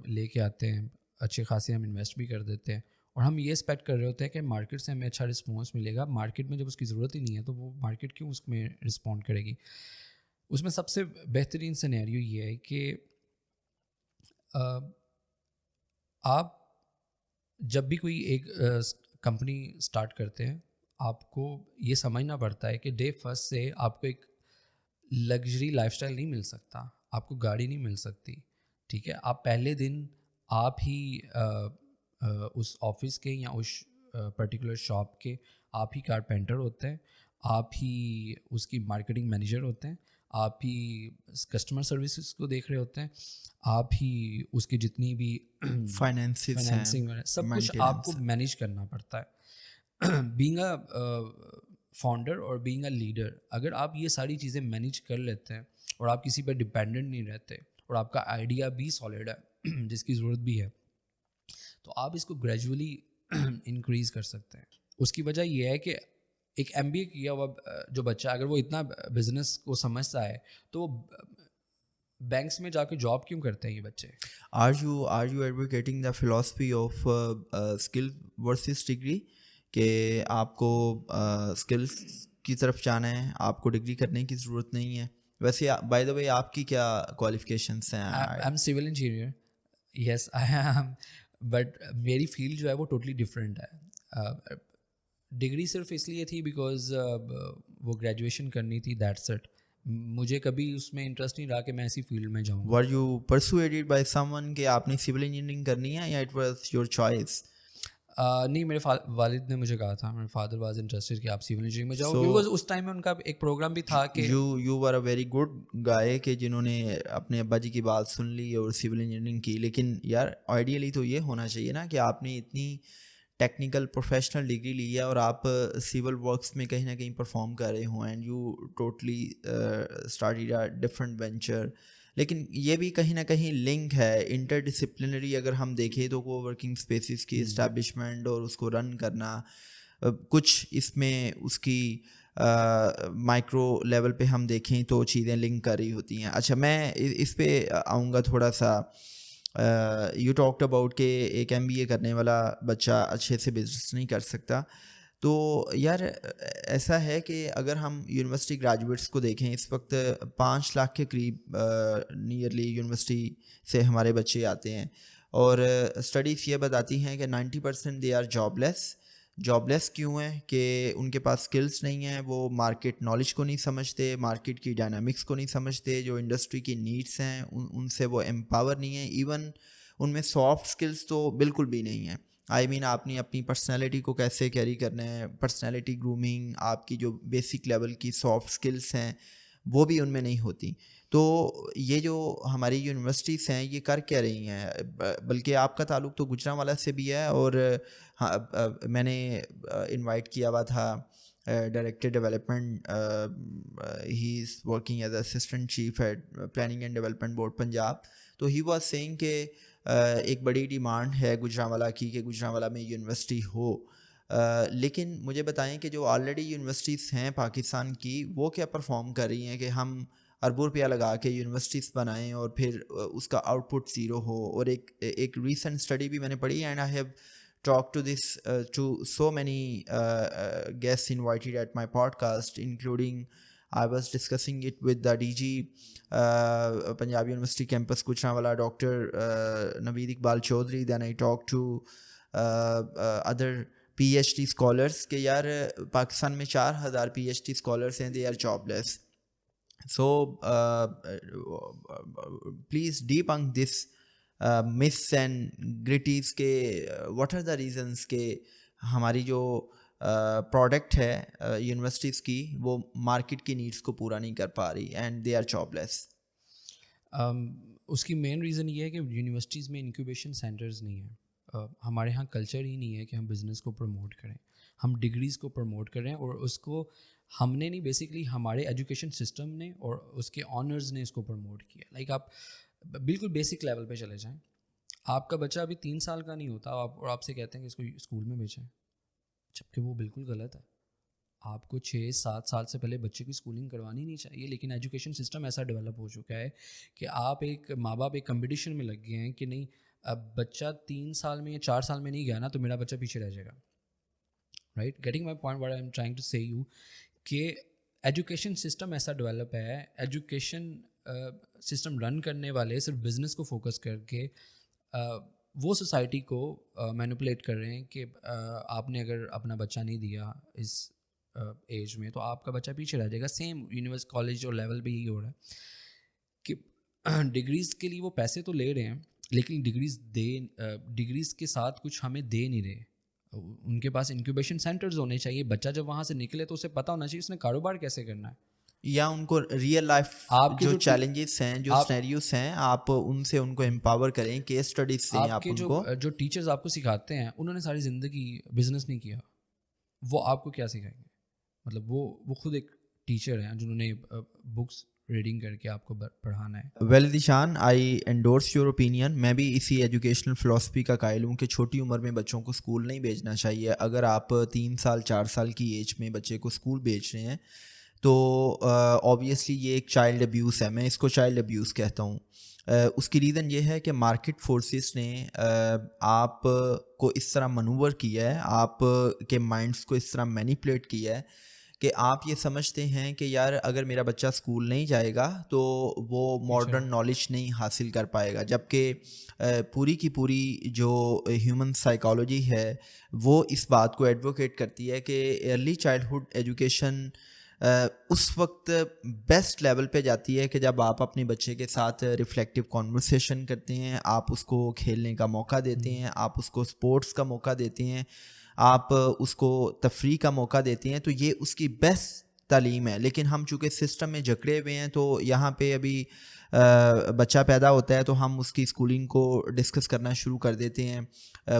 لے کے آتے ہیں اچھے خاصے, ہم انویسٹ بھی کر دیتے ہیں, اور ہم یہ ایکسپیکٹ کر رہے ہوتے ہیں کہ مارکیٹ سے ہمیں اچھا رسپانس ملے گا. مارکیٹ میں جب اس کی ضرورت ہی نہیں ہے تو وہ مارکیٹ کیوں اس میں رسپونڈ کرے گی؟ اس میں سب سے بہترین سینیریو یہ ہے کہ آپ جب بھی کوئی ایک کمپنی اسٹارٹ کرتے ہیں, آپ کو یہ سمجھنا پڑتا ہے کہ ڈے فرسٹ سے آپ کو ایک لگژری لائف اسٹائل نہیں مل سکتا, آپ کو گاڑی نہیں مل سکتی, ٹھیک ہے. آپ پہلے دن آپ ہی اس آفس کے یا اس پرٹیکولر شاپ کے آپ ہی کارپینٹر ہوتے ہیں, آپ ہی اس کی مارکیٹنگ مینیجر ہوتے ہیں, آپ ہی کسٹمر سروسز کو دیکھ رہے ہوتے ہیں, آپ ہی اس کی جتنی بھی فائنینسنگ سب کچھ آپ کو مینیج کرنا پڑتا ہے. بینگ اے فاؤنڈر اور بینگ اے لیڈر, اگر آپ یہ ساری چیزیں مینیج کر لیتے ہیں اور آپ کسی پہ ڈپینڈنٹ نہیں رہتے, اور آپ کا آئیڈیا بھی سالڈ ہے جس کی ضرورت بھی ہے, تو آپ اس کو گریجولی انکریز کر سکتے ہیں. اس کی وجہ یہ ہے کہ ایک ایم بی اے کیا ہوا جو بچہ اگر وہ اتنا بزنس کو سمجھتا ہے تو وہ بینکس میں جا کے جاب کیوں کرتے ہیں یہ بچے؟ Are you advocating the philosophy of skill versus degree, کہ آپ کو اسکلس کی طرف جانا ہے, آپ کو ڈگری کرنے کی ضرورت نہیں ہے؟ ویسے بائی دا وے آپ کی کیا کوالیفیکیشنس ہیں؟ I am civil engineer, yes I am, but میری فیلڈ جو ہے وہ ٹوٹلی ڈفرینٹ ہے. ڈگری صرف اس لیے تھی بیکاز وہ گریجویشن کرنی تھی, دیٹس اٹ. مجھے کبھی اس میں انٹرسٹ نہیں رہا کہ میں ایسی فیلڈ میں جاؤں. Were you persuaded by some one کہ آپ نے سول انجینئرنگ کرنی ہے, یا اٹ واز یور چوائس؟ نہیں, میرے والد نے مجھے کہا تھا, میرے فادر واز انٹرسٹڈ کہ آپ سول انجینئرنگ میں جاؤ, بیکاز اس ٹائم میں ان کا ایک پروگرام بھی تھا کہ you were a very good guy کہ جنہوں نے اپنے ابا جی کی بات سن لی اور سول انجینئرنگ کی. لیکن یار آئیڈیلی تو یہ ہونا چاہیے نا کہ آپ نے اتنی ٹیکنیکل پروفیشنل ڈگری لی ہے اور آپ سول ورکس میں کہیں نہ کہیں پرفارم کر رہے ہوں, and you totally started a different venture. لیکن یہ بھی کہیں نہ کہیں لنک ہے انٹر ڈسپلنری. اگر ہم دیکھیں تو کو ورکنگ اسپیسیز کی اسٹیبلشمنٹ اور اس کو رن کرنا, کچھ اس میں اس کی مائکرو لیول پہ ہم دیکھیں تو چیزیں لنک کر رہی ہوتی ہیں. اچھا, میں اس پہ آؤں گا تھوڑا سا. یو ٹاکڈ اباؤٹ کہ ایک MBA کرنے والا بچہ اچھے سے بزنس نہیں کر سکتا. تو یار ایسا ہے کہ اگر ہم یونیورسٹی گریجویٹس کو دیکھیں اس وقت 5 لاکھ کے قریب نیئرلی یونیورسٹی سے ہمارے بچے آتے ہیں, اور اسٹڈیز یہ بتاتی ہیں کہ 90% دے آر جاب لیس کیوں ہیں کہ ان کے پاس اسکلس نہیں ہیں, وہ مارکیٹ نالج کو نہیں سمجھتے, مارکیٹ کی ڈائنامکس کو نہیں سمجھتے, جو انڈسٹری کی نیڈس ہیں ان سے وہ امپاور نہیں ہیں, ایون ان میں سافٹ اسکلس تو بالکل بھی نہیں ہیں. آئی مین آپ نے اپنی پرسنالٹی کو کیسے کیری کرنا ہے, پرسنالٹی گرومنگ, آپ کی جو بیسک لیول کی سافٹ اسکلس ہیں وہ بھی ان میں نہیں ہوتی. تو یہ جو ہماری یونیورسٹیز ہیں یہ کر کیا رہی ہیں, بلکہ آپ کا تعلق تو گجرانوالہ سے بھی ہے, اور میں نے انوائٹ کیا ہوا تھا director development, he is working as assistant chief at planning and development board Punjab. تو ہی واز سینگ کہ ایک بڑی ڈیمانڈ ہے گجرانوالہ کی کہ گجرانوالہ میں یونیورسٹی ہو, لیکن مجھے بتائیں کہ جو آلریڈی یونیورسٹیز ہیں پاکستان کی وہ کیا پرفارم کر رہی ہیں کہ ہم اربوں روپیہ لگا کے یونیورسٹیز بنائیں اور پھر اس کا آؤٹ پٹ زیرو ہو. اور ایک ریسنٹ اسٹڈی بھی میں نے پڑھی, and I have talked to this to so many guests invited at my podcast, including I was discussing it with the DG Punjab University campus Gujranwala, Dr. Naveed Iqbal Chaudhary. Then I talked to other PhD scholars کہ یار پاکستان میں 4,000 PhD scholars ہیں, they are jobless. So please debunk this myths and gritties کے what are the reasons کہ ہماری جو پروڈکٹ ہے یونیورسٹیز کی وہ مارکیٹ کی نیڈس کو پورا نہیں کر پا رہی اینڈ دے آر جاب لیس. اس کی مین ریزن یہ ہے کہ یونیورسٹیز میں انکیوبیشن سینٹرز نہیں ہیں. ہمارے ہاں کلچر ہی نہیں ہے کہ ہم بزنس کو پروموٹ کریں, ہم ڈگریز کو پروموٹ کریں, اور اس کو ہم نے نہیں, بیسکلی ہمارے ایجوکیشن سسٹم نے اور اس کے آنرز نے اس کو پروموٹ کیا. لائک آپ بالکل بیسک لیول پہ چلے جائیں, آپ کا بچہ ابھی 3 سال کا نہیں ہوتا اور آپ سے کہتے ہیں کہ اس کو اسکول میں بھیجیں, جبکہ وہ بالکل غلط ہے. آپ کو 6-7 سال سے پہلے بچے کی اسکولنگ کروانی نہیں چاہیے, لیکن ایجوکیشن سسٹم ایسا ڈیولپ ہو چکا ہے کہ آپ ایک ماں باپ ایک کمپٹیشن میں لگ گئے ہیں کہ نہیں, اب بچہ 3 سال میں یا 4 سال میں نہیں گیا نا تو میرا بچہ پیچھے رہ جائے گا. Right, getting my point, what I am trying to say you کہ ایجوکیشن سسٹم ایسا ڈیولپ ہے, ایجوکیشن سسٹم رن کرنے والے صرف بزنس کو فوکس کر کے وہ سوسائٹی کو مینوپولیٹ کر رہے ہیں کہ آپ نے اگر اپنا بچہ نہیں دیا اس ایج میں تو آپ کا بچہ پیچھے رہ جائے گا. سیم یونیورسٹی کالج اور لیول پہ یہی ہو رہا ہے کہ ڈگریز کے لیے وہ پیسے تو لے رہے ہیں لیکن ڈگریز کے ساتھ کچھ ہمیں دے نہیں رہے. ان کے پاس انکیوبیشن سینٹرز ہونے چاہیے, بچہ جب وہاں سے نکلے تو اسے پتہ ہونا چاہیے اس نے کاروبار کیسے کرنا ہے, یا ان کو ریئل لائف جو چیلنجز ہیں, جو سینیریوز ہیں, آپ ان سے ان کو امپاور کریں, کیس اسٹڈیز دیں آپ ان کو. جو ٹیچرز آپ کو سکھاتے ہیں انہوں نے ساری زندگی بزنس نہیں کیا, وہ آپ کو کیا سکھائیں گے؟ مطلب وہ خود ایک ٹیچر ہیں جنہوں نے بکس ریڈنگ کر کے آپ کو پڑھانا ہے. Well Zeeshan, I endorse your opinion. میں بھی اسی ایجوکیشنل فلاسفی کا قائل ہوں کہ چھوٹی عمر میں بچوں کو اسکول نہیں بھیجنا چاہیے. اگر آپ 3 سال 4 سال کی ایج میں بچے کو اسکول بھیج رہے ہیں تو آبویسلی یہ ایک چائلڈ ابیوز ہے, میں اس کو چائلڈ ابیوز کہتا ہوں. اس کی ریزن یہ ہے کہ مارکیٹ فورسز نے آپ کو اس طرح منور کیا ہے, آپ کے مائنڈس کو اس طرح مینیپولیٹ کیا ہے کہ آپ یہ سمجھتے ہیں کہ یار اگر میرا بچہ اسکول نہیں جائے گا تو وہ ماڈرن نالج نہیں حاصل کر پائے گا, جبکہ پوری کی پوری جو ہیومن سائیکالوجی ہے وہ اس بات کو ایڈوکیٹ کرتی ہے کہ ارلی چائلڈہڈ ایجوکیشن اس وقت بیسٹ لیول پہ جاتی ہے کہ جب آپ اپنے بچے کے ساتھ ریفلیکٹیو کانورسیشن کرتے ہیں, آپ اس کو کھیلنے کا موقع دیتے ہیں, آپ اس کو اسپورٹس کا موقع دیتے ہیں, آپ اس کو تفریح کا موقع دیتے ہیں, تو یہ اس کی بیسٹ تعلیم ہے. لیکن ہم چونکہ سسٹم میں جکڑے ہوئے ہیں تو یہاں پہ ابھی بچہ پیدا ہوتا ہے تو ہم اس کی اسکولنگ کو ڈسکس کرنا شروع کر دیتے ہیں.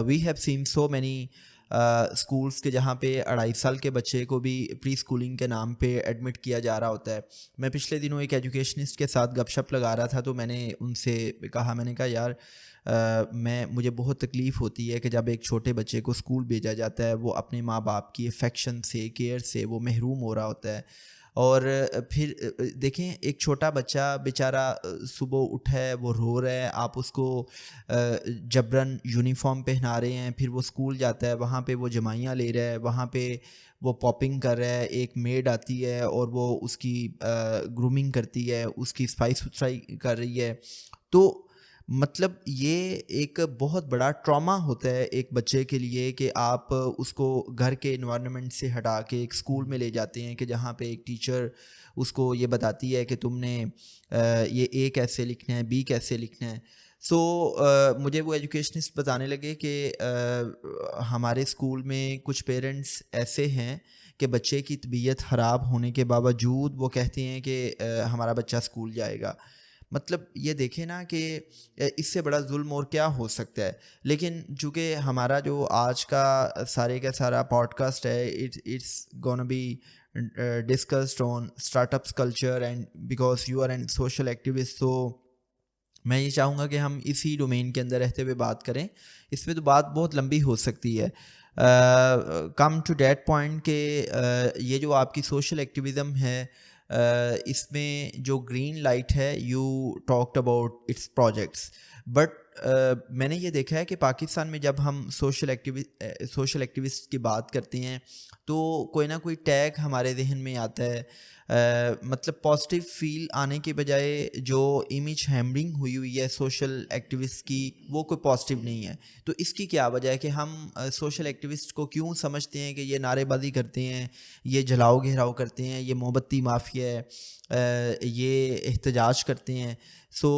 We have seen so many schools کے جہاں پہ 2.5 سال کے بچے کو بھی پری اسکولنگ کے نام پہ ایڈمٹ کیا جا رہا ہوتا ہے. میں پچھلے دنوں ایک ایجوکیشنسٹ کے ساتھ گپ شپ لگا رہا تھا تو میں نے ان سے کہا, میں نے کہا یار مجھے بہت تکلیف ہوتی ہے کہ جب ایک چھوٹے بچے کو اسکول بھیجا جاتا ہے وہ اپنے ماں باپ کی افیکشن سے, کیئر سے وہ محروم ہو رہا ہوتا ہے, اور پھر دیکھیں ایک چھوٹا بچہ بیچارہ صبح اٹھا ہے، وہ رو رہا ہے، آپ اس کو جبراً یونیفارم پہنا رہے ہیں، پھر وہ اسکول جاتا ہے، وہاں پہ وہ جمائیاں لے رہا ہے، وہاں پہ وہ پاپنگ کر رہا ہے، ایک میڈ آتی ہے اور وہ اس کی گرومنگ کرتی ہے، اس کی صفائی ستھرائی کر رہی ہے. تو مطلب یہ ایک بہت بڑا ٹراما ہوتا ہے ایک بچے کے لیے کہ آپ اس کو گھر کے انوائرنمنٹ سے ہٹا کے ایک اسکول میں لے جاتے ہیں کہ جہاں پہ ایک ٹیچر اس کو یہ بتاتی ہے کہ تم نے یہ اے کیسے لکھنا ہے، بی کیسے لکھنا ہے. سو مجھے وہ ایجوکیشنسٹ بتانے لگے کہ ہمارے اسکول میں کچھ پیرنٹس ایسے ہیں کہ بچے کی طبیعت خراب ہونے کے باوجود وہ کہتے ہیں کہ ہمارا بچہ اسکول جائے گا. مطلب یہ دیکھیں نا کہ اس سے بڑا ظلم اور کیا ہو سکتا ہے. لیکن چونکہ ہمارا جو آج کا سارے کا سارا پوڈ کاسٹ ہے، it's gonna be discussed on startups culture and because you are an social activist, تو میں یہ چاہوں گا کہ ہم اسی ڈومین کے اندر رہتے ہوئے بات کریں. اس پہ تو بات بہت لمبی ہو سکتی ہے. کم ٹو دیٹ پوائنٹ کہ یہ جو آپ کی سوشل ایکٹیویزم ہے، اس میں جو گرین لائٹ ہے، you talked about its projects, but میں نے یہ دیکھا ہے کہ پاکستان میں جب ہم سوشل ایکٹیوسٹ کی بات کرتے ہیں تو کوئی نہ کوئی ٹیگ ہمارے ذہن میں آتا ہے. مطلب پازیٹیو فیل آنے کے بجائے جو امیج ہیمرنگ ہوئی ہے سوشل ایکٹیوسٹ کی، وہ کوئی پازیٹیو نہیں ہے. تو اس کی کیا وجہ ہے کہ ہم سوشل ایکٹیوسٹ کو کیوں سمجھتے ہیں کہ یہ نعرے بازی کرتے ہیں، یہ جلاؤ گھیراؤ کرتے ہیں، یہ موم بتی مافیا ہے، یہ احتجاج کرتے ہیں. So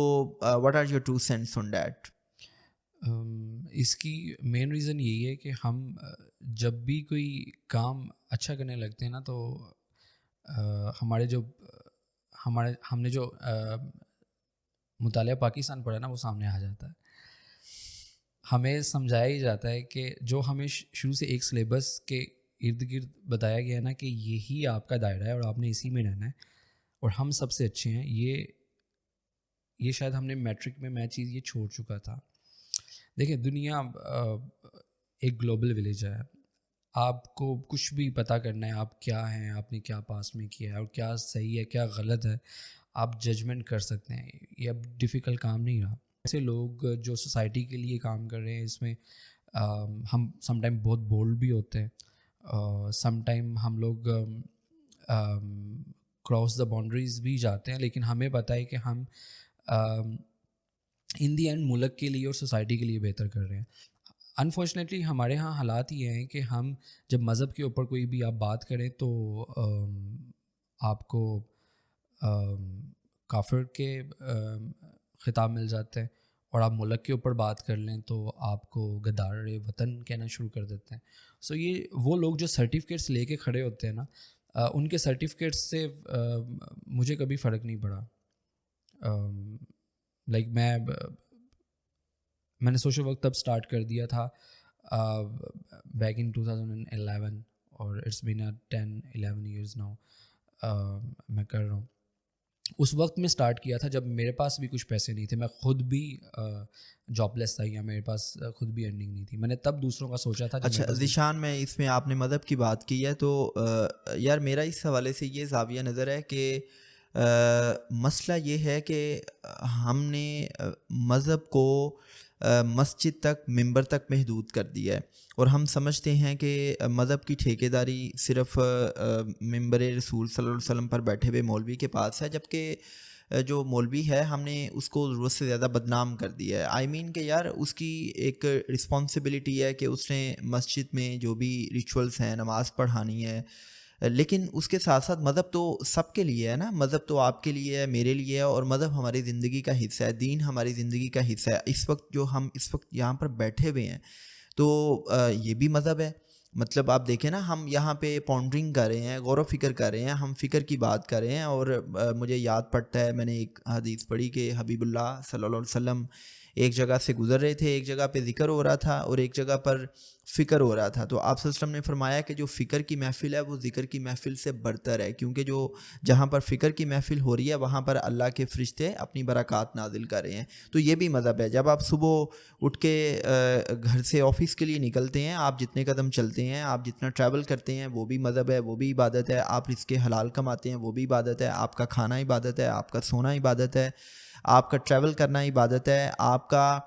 what are your two cents on that? اس کی مین ریزن یہی ہے کہ ہم جب بھی کوئی کام اچھا کرنے لگتے ہیں نا تو ہم نے جو مطالعہ پاکستان پڑھا نا وہ سامنے آ جاتا ہے. ہمیں سمجھایا ہی جاتا ہے کہ جو ہمیں شروع سے ایک سلیبس کے ارد گرد بتایا گیا نا کہ یہی آپ کا دائرہ ہے اور آپ نے اسی میں رہنا ہے اور ہم سب سے اچھے ہیں. یہ شاید ہم نے میٹرک میں چیز یہ چھوڑ چکا تھا. دیکھیں دنیا ایک گلوبل ولیج ہے. آپ کو کچھ بھی پتہ کرنا ہے آپ کیا ہیں، آپ نے کیا پاس میں کیا ہے اور کیا صحیح ہے کیا غلط ہے، آپ ججمنٹ کر سکتے ہیں. یہ اب ڈیفیکلٹ کام نہیں رہا. ایسے لوگ جو سوسائٹی کے لیے کام کر رہے ہیں، اس میں ہم سم ٹائم بہت بولڈ بھی ہوتے ہیں، سم ٹائم ہم لوگ کراس دا باؤنڈریز بھی جاتے ہیں، لیکن ہمیں پتہ ہے کہ ہم ان دی اینڈ ملک کے لیے اور سوسائٹی کے لیے بہتر کر رہے ہیں. انفارچونیٹلی ہمارے ہاں حالات یہ ہیں کہ ہم جب مذہب کے اوپر کوئی بھی آپ بات کریں تو آپ کو کافر کے خطاب مل جاتے ہیں، اور آپ ملک کے اوپر بات کر لیں تو آپ کو غدار وطن کہنا شروع کر دیتے ہیں. سو یہ وہ لوگ جو سرٹیفکیٹس لے کے کھڑے ہوتے ہیں نا، ان کے سرٹیفکیٹس سے مجھے کبھی فرق نہیں پڑا. لائک میں نے سوشل ورک تب اسٹارٹ کر دیا تھا بیک ان 2011 اور اٹس بین 10-11 ایئرز ناؤ میں کر رہا ہوں. اس وقت میں اسٹارٹ کیا تھا جب میرے پاس بھی کچھ پیسے نہیں تھے، میں خود بھی جاب لیس تھا یا میرے پاس خود بھی ارننگ نہیں تھی. میں نے تب دوسروں کا سوچا تھا. اچھا ذیشان، میں اس میں آپ نے مذہب کی بات کی ہے تو یار میرا اس حوالے سے یہ زاویہ نظر ہے کہ مسئلہ یہ ہے کہ ہم نے مذہب کو مسجد تک، ممبر تک محدود کر دیا ہے، اور ہم سمجھتے ہیں کہ مذہب کی ٹھیکیداری صرف ممبر رسول صلی اللہ علیہ وسلم پر بیٹھے ہوئے مولوی کے پاس ہے، جبکہ جو مولوی ہے ہم نے اس کو ضرورت سے زیادہ بدنام کر دیا ہے. آئی مین کہ یار اس کی ایک رسپانسبلٹی ہے کہ اس نے مسجد میں جو بھی ریچولز ہیں، نماز پڑھانی ہے، لیکن اس کے ساتھ ساتھ مذہب تو سب کے لیے ہے نا. مذہب تو آپ کے لیے ہے، میرے لیے ہے، اور مذہب ہماری زندگی کا حصہ ہے، دین ہماری زندگی کا حصہ ہے. اس وقت جو ہم اس وقت یہاں پر بیٹھے ہوئے ہیں تو یہ بھی مذہب ہے. مطلب آپ دیکھیں نا، ہم یہاں پہ پونڈرنگ کر رہے ہیں، غور و فکر کر رہے ہیں، ہم فکر کی بات کر رہے ہیں. اور مجھے یاد پڑتا ہے، میں نے ایک حدیث پڑھی کہ حبیب اللہ صلی اللہ علیہ وسلم ایک جگہ سے گزر رہے تھے، ایک جگہ پہ ذکر ہو رہا تھا اور ایک جگہ پر فکر ہو رہا تھا. تو آپ صلی اللہ علیہ وسلم نے فرمایا کہ جو فکر کی محفل ہے وہ ذکر کی محفل سے برتر ہے, کیونکہ جو جہاں پر فکر کی محفل ہو رہی ہے وہاں پر اللہ کے فرشتے اپنی برکات نازل کر رہے ہیں. تو یہ بھی مذہب ہے. جب آپ صبح اٹھ کے گھر سے آفس کے لیے نکلتے ہیں, آپ جتنے قدم چلتے ہیں, آپ جتنا ٹریول کرتے ہیں, وہ بھی مذہب ہے, وہ بھی عبادت ہے. آپ رزق حلال کماتے ہیں, وہ بھی عبادت ہے. آپ کا کھانا عبادت ہے, آپ کا سونا عبادت ہے, آپ کا ٹریول کرنا عبادت ہے, آپ کا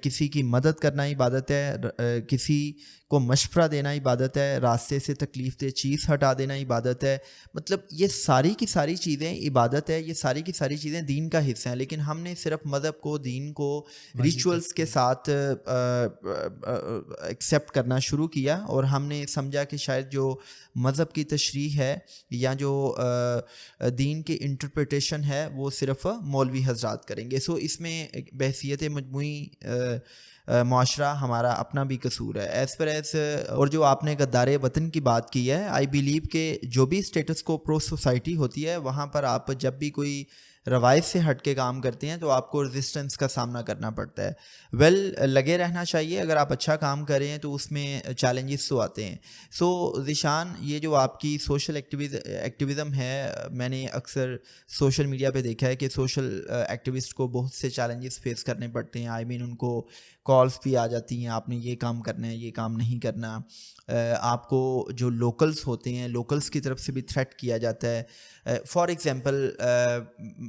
کسی کی مدد کرنا عبادت ہے, کسی کو مشورہ دینا عبادت ہے, راستے سے تکلیف دہ چیز ہٹا دینا عبادت ہے. مطلب یہ ساری کی ساری چیزیں عبادت ہے, یہ ساری کی ساری چیزیں دین کا حصہ ہیں. لیکن ہم نے صرف مذہب کو, دین کو ریچولز کے ساتھ ایکسیپٹ کرنا شروع کیا, اور ہم نے سمجھا کہ شاید جو مذہب کی تشریح ہے یا جو دین کی انٹرپریٹیشن ہے وہ صرف مولوی حضرات کریں گے. سو اس میں بحیثیت مجموعی معاشرہ ہمارا اپنا بھی قصور ہے ایز پر ایز. اور جو آپ نے غدار وطن کی بات کی ہے, آئی بیلیو کہ جو بھی اسٹیٹس کو پرو سوسائٹی ہوتی ہے وہاں پر آپ جب بھی کوئی روایت سے ہٹ کے کام کرتے ہیں تو آپ کو ریزسٹنس کا سامنا کرنا پڑتا ہے. لگے رہنا چاہیے. اگر آپ اچھا کام کر رہے ہیں تو اس میں چیلنجز تو آتے ہیں. سو ذیشان, یہ جو آپ کی سوشل ایکٹیویزم ہے, میں نے اکثر سوشل میڈیا پہ دیکھا ہے کہ سوشل ایکٹیوسٹ کو بہت سے چیلنجز فیس کرنے پڑتے ہیں. ان کو کالس بھی آ جاتی ہیں, آپ نے یہ کام کرنا ہے, یہ کام نہیں کرنا. آپ کو جو لوکلس ہوتے ہیں, لوکلس کی طرف سے بھی تھریٹ کیا جاتا ہے. فار ایگزامپل,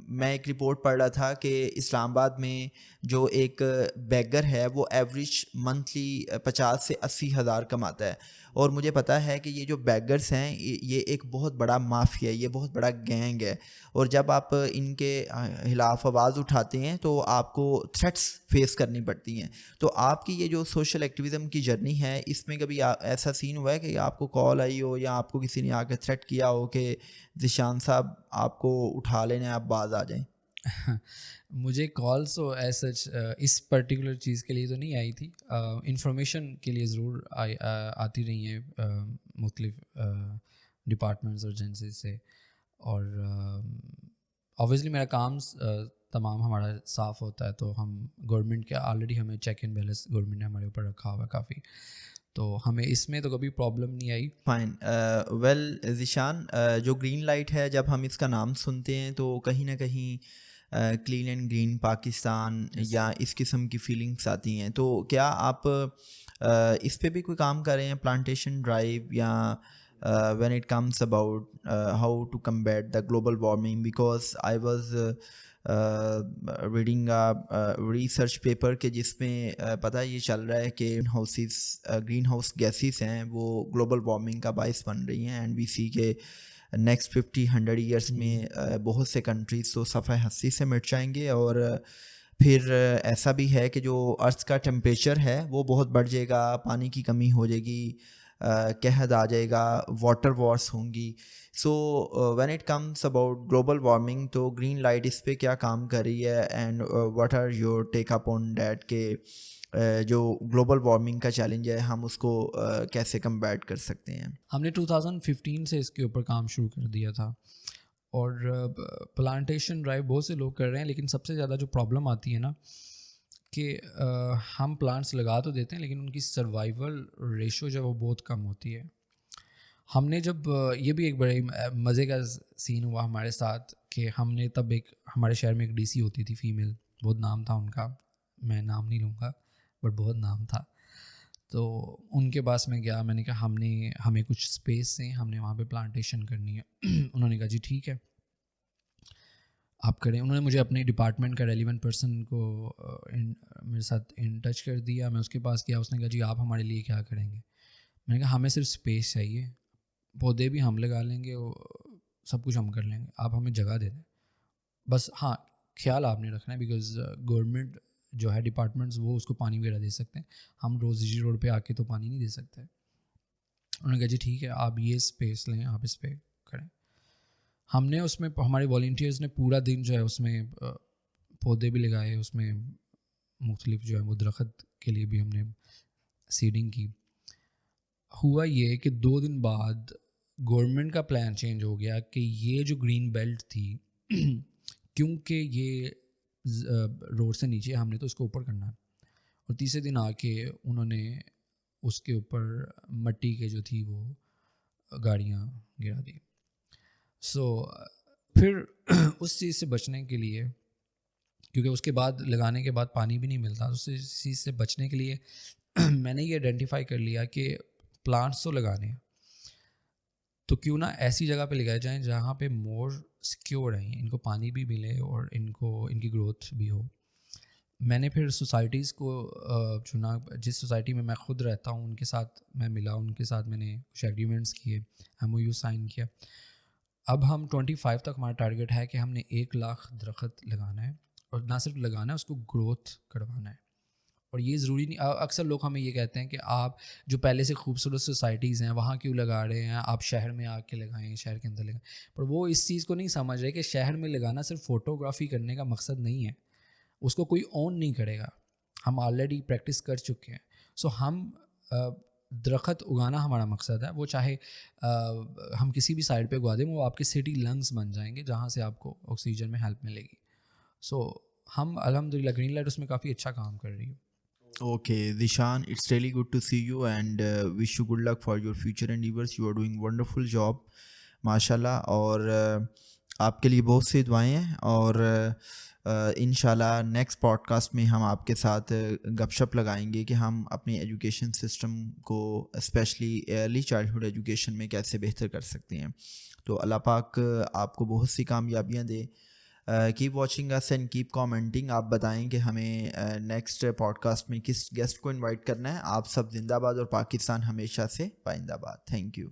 میں ایک رپورٹ پڑھ رہا تھا کہ اسلام آباد میں جو ایک بیگر ہے وہ ایوریج منتھلی 50 سے 80 ہزار کماتا ہے. اور مجھے پتہ ہے کہ یہ جو بیگرس ہیں یہ ایک بہت بڑا مافیا ہے, یہ بہت بڑا گینگ ہے. اور جب آپ ان کے خلاف آواز اٹھاتے ہیں تو آپ کو تھریٹس فیس کرنی پڑتی ہیں. تو آپ کی یہ جو سوشل ایکٹیویزم کی جرنی ہے, اس میں کبھی ایسا سین ہوا ہے کہ آپ کو کال آئی ہو یا آپ کو کسی نے آ کے تھریٹ کیا ہو کہ ذیشان صاحب آپ کو اٹھا لینے, آپ باز آ جائیں؟ مجھے کالس تو ایز سچ اس پرٹیکولر چیز کے لیے تو نہیں آئی تھی. انفارمیشن کے لیے ضرور آتی رہی ہیں مختلف ڈپارٹمنٹس اور ایجنسیز سے. اور اوبویسلی میرا کام تمام ہمارا صاف ہوتا ہے, تو ہم گورنمنٹ کے آلریڈی ہمیں چیک اینڈ بیلنس گورنمنٹ نے ہمارے اوپر رکھا ہوا ہے کافی, تو ہمیں اس میں تو کبھی پرابلم نہیں آئی. فائن. ذیشان, جو گرین لائٹ ہے, جب ہم اس کا نام سنتے ہیں تو کہیں نہ کہیں کلین اینڈ گرین پاکستان یا اس قسم کی فیلنگس آتی ہیں. تو کیا آپ اس پہ بھی کوئی کام کر رہے ہیں, پلانٹیشن ڈرائیو, یا when it comes about how to combat the global warming? Because I was reading research paper کہ جس میں پتہ یہ چل رہا ہے کہ گرین ہاؤس گیسز ہیں وہ گلوبل وارمنگ کا باعث بن رہی ہیں. اینڈ وی سی کہ نیکسٹ 50-100 ایئرس میں بہت سے کنٹریز تو صفحہ ہستی سے مٹ جائیں گے. اور پھر ایسا بھی ہے کہ جو ارتھ کا ٹیمپریچر ہے وہ بہت بڑھ جائے گا, پانی کی کمی ہو جائے گی, قحط آ جائے گا, واٹر وارس ہوں گی. So when it comes about global warming, تو گرین لائٹ اس پہ کیا کام کر رہی ہے, and what are your take up on that کہ جو گلوبل وارمنگ کا چیلنج ہے ہم اس کو کیسے کمبیٹ کر سکتے ہیں؟ ہم نے 2015 سے اس کے اوپر کام شروع کر دیا تھا, اور پلانٹیشن ڈرائیو بہت سے لوگ کر رہے ہیں, لیکن سب سے زیادہ جو پرابلم آتی ہے نا کہ ہم پلانٹس لگا تو دیتے ہیں لیکن ان کی سروائیول ریشو جو ہے وہ بہت کم ہوتی ہے. ہم نے جب یہ بھی ایک بڑے مزے کا سین ہوا ہمارے ساتھ کہ ہم نے تب ایک ہمارے شہر میں ایک ڈی سی ہوتی تھی فیمیل, بہت نام تھا ان کا, میں نام نہیں لوں گا بٹ بہت نام تھا. تو ان کے پاس میں گیا, میں نے کہا ہمیں کچھ اسپیس دیں, ہم نے وہاں پہ پلانٹیشن کرنی ہے. انہوں نے کہا جی ٹھیک ہے آپ کریں. انہوں نے مجھے اپنے ڈپارٹمنٹ کا ریلیونٹ پرسن کو میرے ساتھ ان ٹچ کر دیا. میں اس کے پاس گیا, اس نے کہا جی آپ ہمارے لیے کیا کریں گے. میں نے کہا ہمیں صرف اسپیس چاہیے, پودے بھی ہم لگا لیں گے, سب کچھ ہم کر لیں گے, آپ ہمیں جگہ دے دیں بس. ہاں خیال آپ نے رکھنا ہے بیکاز گورنمنٹ جو ہے ڈپارٹمنٹس وہ اس کو پانی وغیرہ دے سکتے ہیں, ہم روزی روڈ پہ آ کے تو پانی نہیں دے سکتے. انہوں نے کہا جی ٹھیک ہے آپ یہ اسپیس لیں, آپ اس پہ کریں. ہم نے اس میں ہمارے والنٹیئرز نے پورا دن جو ہے اس میں پودے بھی لگائے, اس میں مختلف جو ہے وہ درخت کے لیے بھی ہم نے سیڈنگ کی. ہوا یہ کہ 2 دن بعد گورنمنٹ کا پلان چینج ہو گیا کہ یہ جو گرین بیلٹ تھی کیونکہ یہ روڈ سے نیچے, ہم نے تو اس کو اوپر کرنا ہے. اور تیسرے دن آ کے انہوں نے اس کے اوپر مٹی کے جو تھی وہ گاڑیاں گرا دی. سو پھر اس چیز سے بچنے کے لیے, کیونکہ اس کے بعد لگانے کے بعد پانی بھی نہیں ملتا, اس چیز سے بچنے کے لیے میں نے یہ آئیڈینٹیفائی کر لیا کہ پلانٹس تو لگانے ہیں تو کیوں نہ ایسی جگہ پہ لگائے جائیں جہاں پہ مور سیکیور ہیں, ان کو پانی بھی ملے اور ان کی گروتھ بھی ہو. میں نے پھر سوسائٹیز کو چنا, جس سوسائٹی میں خود رہتا ہوں ان کے ساتھ میں ملا, ان کے ساتھ میں نے کچھ ایگریمنٹس کیے, MOU سائن کیا. اب ہم 25 تک ہمارا ٹارگیٹ ہے کہ ہم نے 1,00,000 درخت لگانا ہے, اور نہ صرف لگانا ہے, اس کو گروتھ کروانا ہے. اور یہ ضروری نہیں, اکثر لوگ ہمیں یہ کہتے ہیں کہ آپ جو پہلے سے خوبصورت سوسائٹیز ہیں وہاں کیوں لگا رہے ہیں, آپ شہر میں آ کے لگائیں, شہر کے اندر لگائیں. پر وہ اس چیز کو نہیں سمجھ رہے کہ شہر میں لگانا صرف فوٹوگرافی کرنے کا مقصد نہیں ہے, اس کو کوئی اون نہیں کرے گا, ہم آلریڈی پریکٹس کر چکے ہیں. سو ہم درخت اگانا ہمارا مقصد ہے, وہ چاہے ہم کسی بھی سائڈ پہ اگا دیں, وہ آپ کے سٹی لنگس بن جائیں گے جہاں سے آپ کو آکسیجن میں ہیلپ ملے گی. سو ہم الحمدللہ گرین لائٹ اس میں کافی اچھا کام کر رہی ہے. Okay, Zishan, it's really good to see you and wish you good luck for your future endeavors. You are doing wonderful job, mashallah. اور آپ کے لیے بہت سی دعائیں ہیں, اور انشاءاللہ نیکسٹ پوڈ کاسٹ میں ہم آپ کے ساتھ گپ شپ لگائیں گے کہ ہم اپنی ایجوکیشن سسٹم کو اسپیشلی ارلی چائلڈہڈ ایجوکیشن میں کیسے بہتر کر سکتے ہیں. تو اللہ پاک آپ کو بہت سی کامیابیاں دے. Keep watching us and keep commenting. آپ بتائیں کہ ہمیں نیکسٹ پوڈ کاسٹ میں کس گیسٹ کو انوائٹ کرنا ہے. آپ سب زندہ باد اور پاکستان ہمیشہ سے پائندہ باد. Thank you.